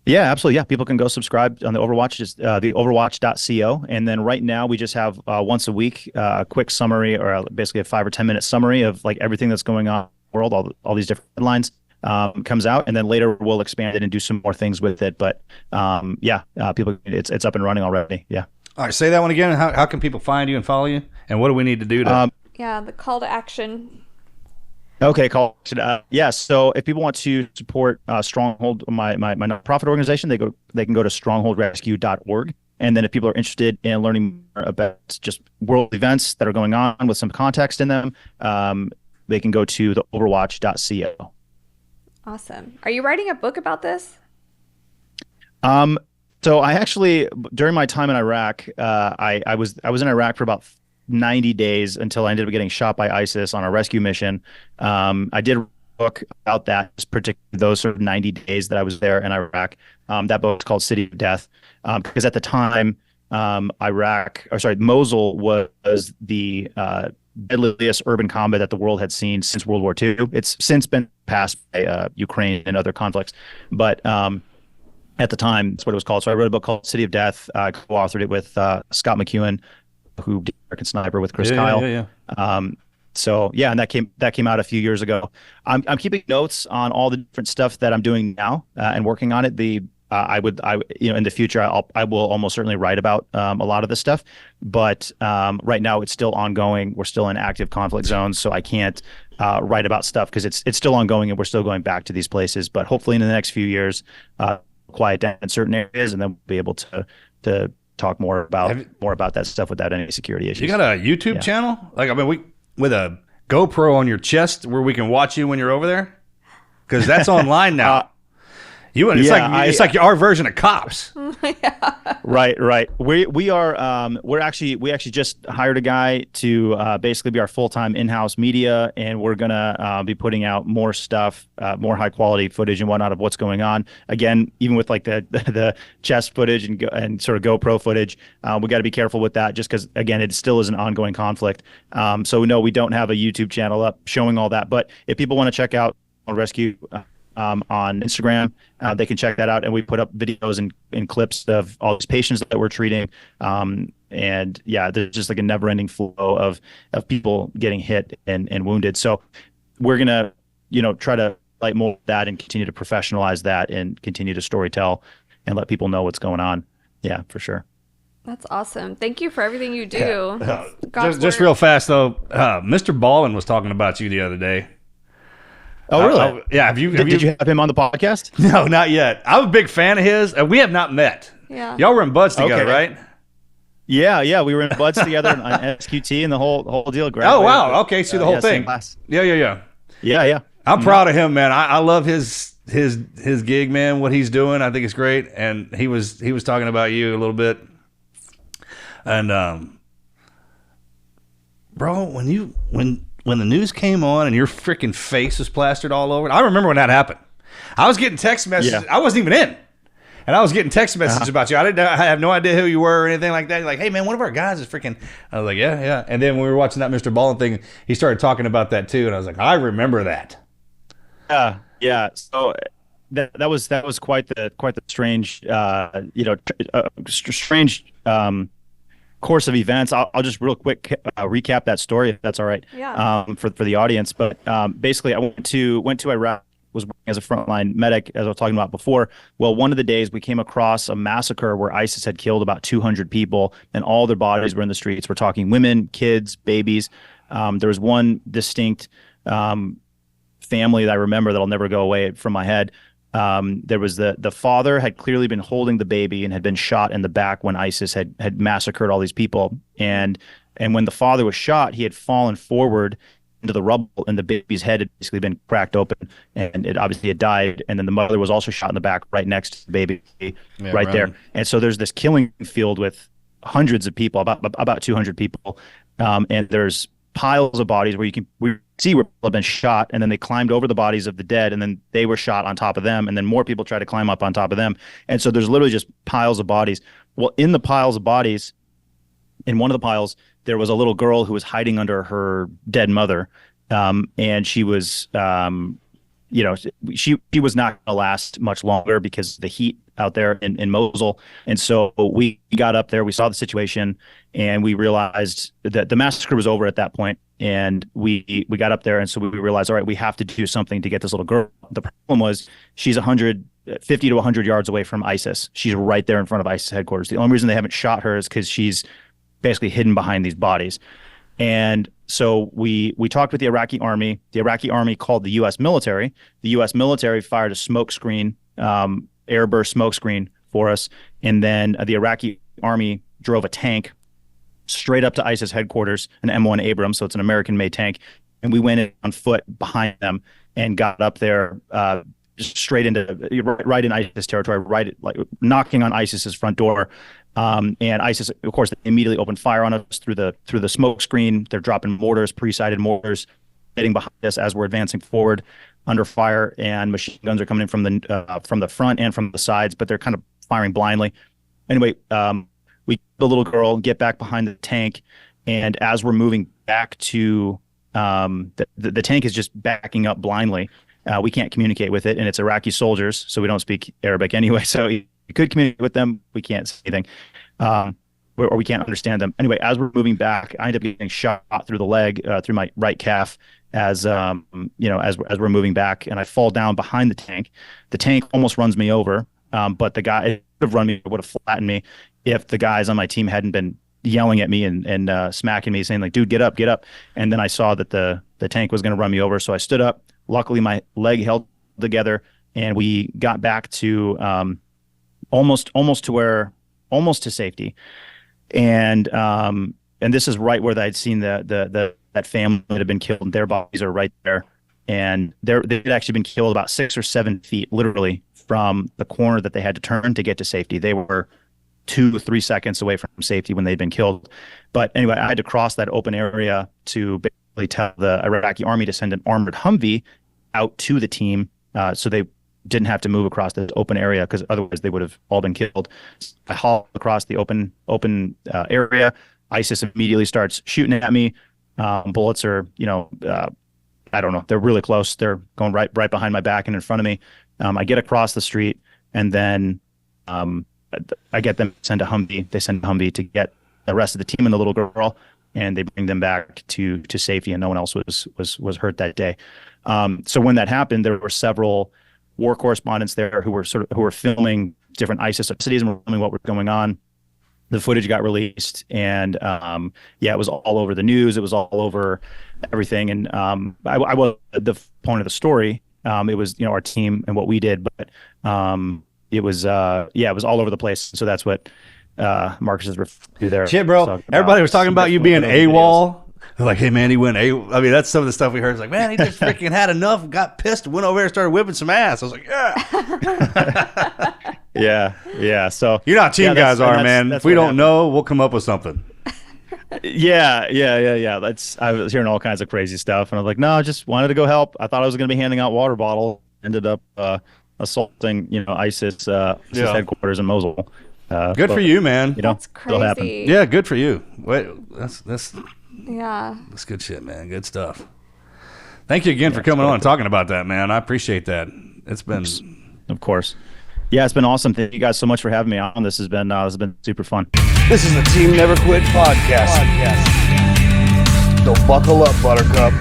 Yeah, absolutely. Yeah, people can go subscribe on the Overwatch, just the overwatch.co. And then right now we just have once a week a quick summary, or basically a 5 or 10 minute summary of like everything that's going on in the world, all these different headlines. Comes out, and then later we'll expand it and do some more things with it. But people, it's up and running already. Yeah. All right, say that one again. How can people find you and follow you? And what do we need to do to? The call to action. Okay, call to so if people want to support Stronghold, my nonprofit organization, they can go to strongholdrescue.org. And then if people are interested in learning more about just world events that are going on with some context in them, they can go to the overwatch.co. Awesome. Are you writing a book about this? So I actually, during my time in Iraq, I was in Iraq for about 90 days until I ended up getting shot by ISIS on a rescue mission. I did a book about that, particularly those sort of 90 days that I was there in Iraq. That book is called City of Death, because at the time, Mosul was the deadliest urban combat that the world had seen since World War II. It's since been passed by Ukraine and other conflicts, but at the time, that's what it was called. So I wrote a book called City of Death. I co-authored it with Scott McEwen, who did American Sniper with Chris Kyle. So yeah, and that came out a few years ago. I'm keeping notes on all the different stuff that I'm doing now and working on it. In the future, I will almost certainly write about a lot of this stuff, but right now it's still ongoing. We're still in active conflict zones, so I can't write about stuff because it's still ongoing and we're still going back to these places. But hopefully in the next few years, quiet down in certain areas, and then we'll be able to talk more about that stuff without any security issues. You got a YouTube channel? Like, I mean, with a GoPro on your chest where we can watch you when you're over there? Because that's online now. It's like our version of Cops. Right. We actually just hired a guy to basically be our full-time in-house media, and we're gonna be putting out more stuff, more high-quality footage and whatnot of what's going on. Again, even with like the chest footage and sort of GoPro footage, we got to be careful with that, just because again, it still is an ongoing conflict. So no, we don't have a YouTube channel up showing all that. But if people want to check out Rescue on Instagram, they can check that out, and we put up videos and clips of all these patients that we're treating, and yeah, there's just like a never-ending flow of people getting hit and wounded. So we're gonna try to light more of that and continue to professionalize that and continue to storytell and let people know what's going on. Yeah, for sure. That's awesome. Thank you for everything you do. Just real fast though, Mr. Ballin was talking about you the other day. Oh, really? Yeah. Did you have him on the podcast? No, not yet. I'm a big fan of his. We have not met. Yeah. Y'all were in buds together, right? Yeah. We were in buds together on SQT and the whole deal. Oh, wow. Okay, so the whole thing. Yeah. I'm proud of him, man. I love his gig, man. What he's doing, I think it's great. And he was talking about you a little bit. And bro, when the news came on and your freaking face was plastered all over it, I remember when that happened. I was getting text messages. I wasn't even in. And I was getting text messages about you. I have no idea who you were or anything like that. You're like, hey, man, one of our guys is freaking. I was like, yeah. And then when we were watching that Mr. Ballin thing, he started talking about that too. And I was like, I remember that. Yeah. So that was quite the strange, strange course of events. I'll just real quick recap that story, if that's all right. Yeah. For the audience. But basically, I went to Iraq, was working as a frontline medic, as I was talking about before. Well, one of the days we came across a massacre where ISIS had killed about 200 people, and all their bodies were in the streets. We're talking women, kids, babies. There was one distinct family that I remember that'll never go away from my head. There was the father had clearly been holding the baby and had been shot in the back when ISIS had massacred all these people. And when the father was shot, he had fallen forward into the rubble, and the baby's head had basically been cracked open, and it obviously had died. And then the mother was also shot in the back right next to the baby, right there. And so there's this killing field with hundreds of people, about 200 people. And there's piles of bodies where we see where people have been shot, and then they climbed over the bodies of the dead, and then they were shot on top of them, and then more people tried to climb up on top of them. And so there's literally just piles of bodies. Well, in the piles of bodies, in one of the piles, there was a little girl who was hiding under her dead mother. And she was, she was not going to last much longer because of the heat out there in Mosul. And so we got up there, we saw the situation, and we realized that the massacre was over at that point. And we got up there, and so we realized, all right, we have to do something to get this little girl. The problem was she's 50 to 100 yards away from ISIS. She's right there in front of ISIS headquarters. The only reason they haven't shot her is because she's basically hidden behind these bodies. And so we talked with the Iraqi army. The Iraqi army called the U.S. military. The U.S. military fired a smoke screen, airburst smoke screen for us. And then the Iraqi army drove a tank straight up to ISIS headquarters, an M1 Abrams, so it's an American-made tank. And we went in on foot behind them and got up there just straight into right in ISIS territory, right like knocking on ISIS's front door. And ISIS, of course, they immediately opened fire on us through the smoke screen. They're dropping mortars, pre-sighted mortars, hitting behind us as we're advancing forward under fire, and machine guns are coming in from the front and from the sides, but they're kind of firing blindly. Anyway, we the little girl get back behind the tank, and as we're moving back to the tank is just backing up blindly. We can't communicate with it, and it's Iraqi soldiers, so we don't speak Arabic anyway. So you could communicate with them. We can't say anything, or we can't understand them. Anyway, as we're moving back, I end up getting shot through the leg, through my right calf, as as we're moving back, and I fall down behind the tank. The tank almost runs me over, but the guy would have flattened me if the guys on my team hadn't been yelling at me and smacking me, saying like, "Dude, get up, get up!" And then I saw that the tank was going to run me over, so I stood up. Luckily, my leg held together, and we got back to almost to safety. And this is right where I'd seen that family that had been killed. Their bodies are right there, and they'd actually been killed about 6 or 7 feet, literally, from the corner that they had to turn to get to safety. They were 2 to 3 seconds away from safety when they'd been killed. But anyway, I had to cross that open area to basically tell the Iraqi army to send an armored Humvee out to the team, so they didn't have to move across the open area, because otherwise they would have all been killed. I haul across the open area. ISIS immediately starts shooting at me. Bullets are, I don't know. They're really close. They're going right behind my back and in front of me. I get across the street, and then I get them to send a Humvee. They send a Humvee to get the rest of the team and the little girl, and they bring them back to safety, and no one else was hurt that day. So when that happened, there were several war correspondents there who were filming different ISIS cities and were filming what was going on. The footage got released, and it was all over the news. It was all over everything, and I was the point of the story. It was our team and what we did, but it was all over the place. So that's what Marcus is referring to there. Shit, bro. Everybody was talking about you being AWOL. They're like, hey, man, he went AWOL. I mean, that's some of the stuff we heard. It's like, man, he just freaking had enough, got pissed, went over there and started whipping some ass. I was like, yeah. Yeah. So you know how team guys are, man. If we don't know, we'll come up with something. Yeah. I was hearing all kinds of crazy stuff, and I was like, no, I just wanted to go help. I thought I was going to be handing out water bottles. Ended up assaulting, ISIS headquarters in Mosul. Good for you, man. That's crazy. Yeah, good for you. Wait, that's good shit, man. Good stuff. Thank you again for coming on and talking about that, man. I appreciate that. It's been, of course. Yeah, it's been awesome. Thank you guys so much for having me on. This has been super fun. This is the Team Never Quit podcast. So buckle up, Buttercup.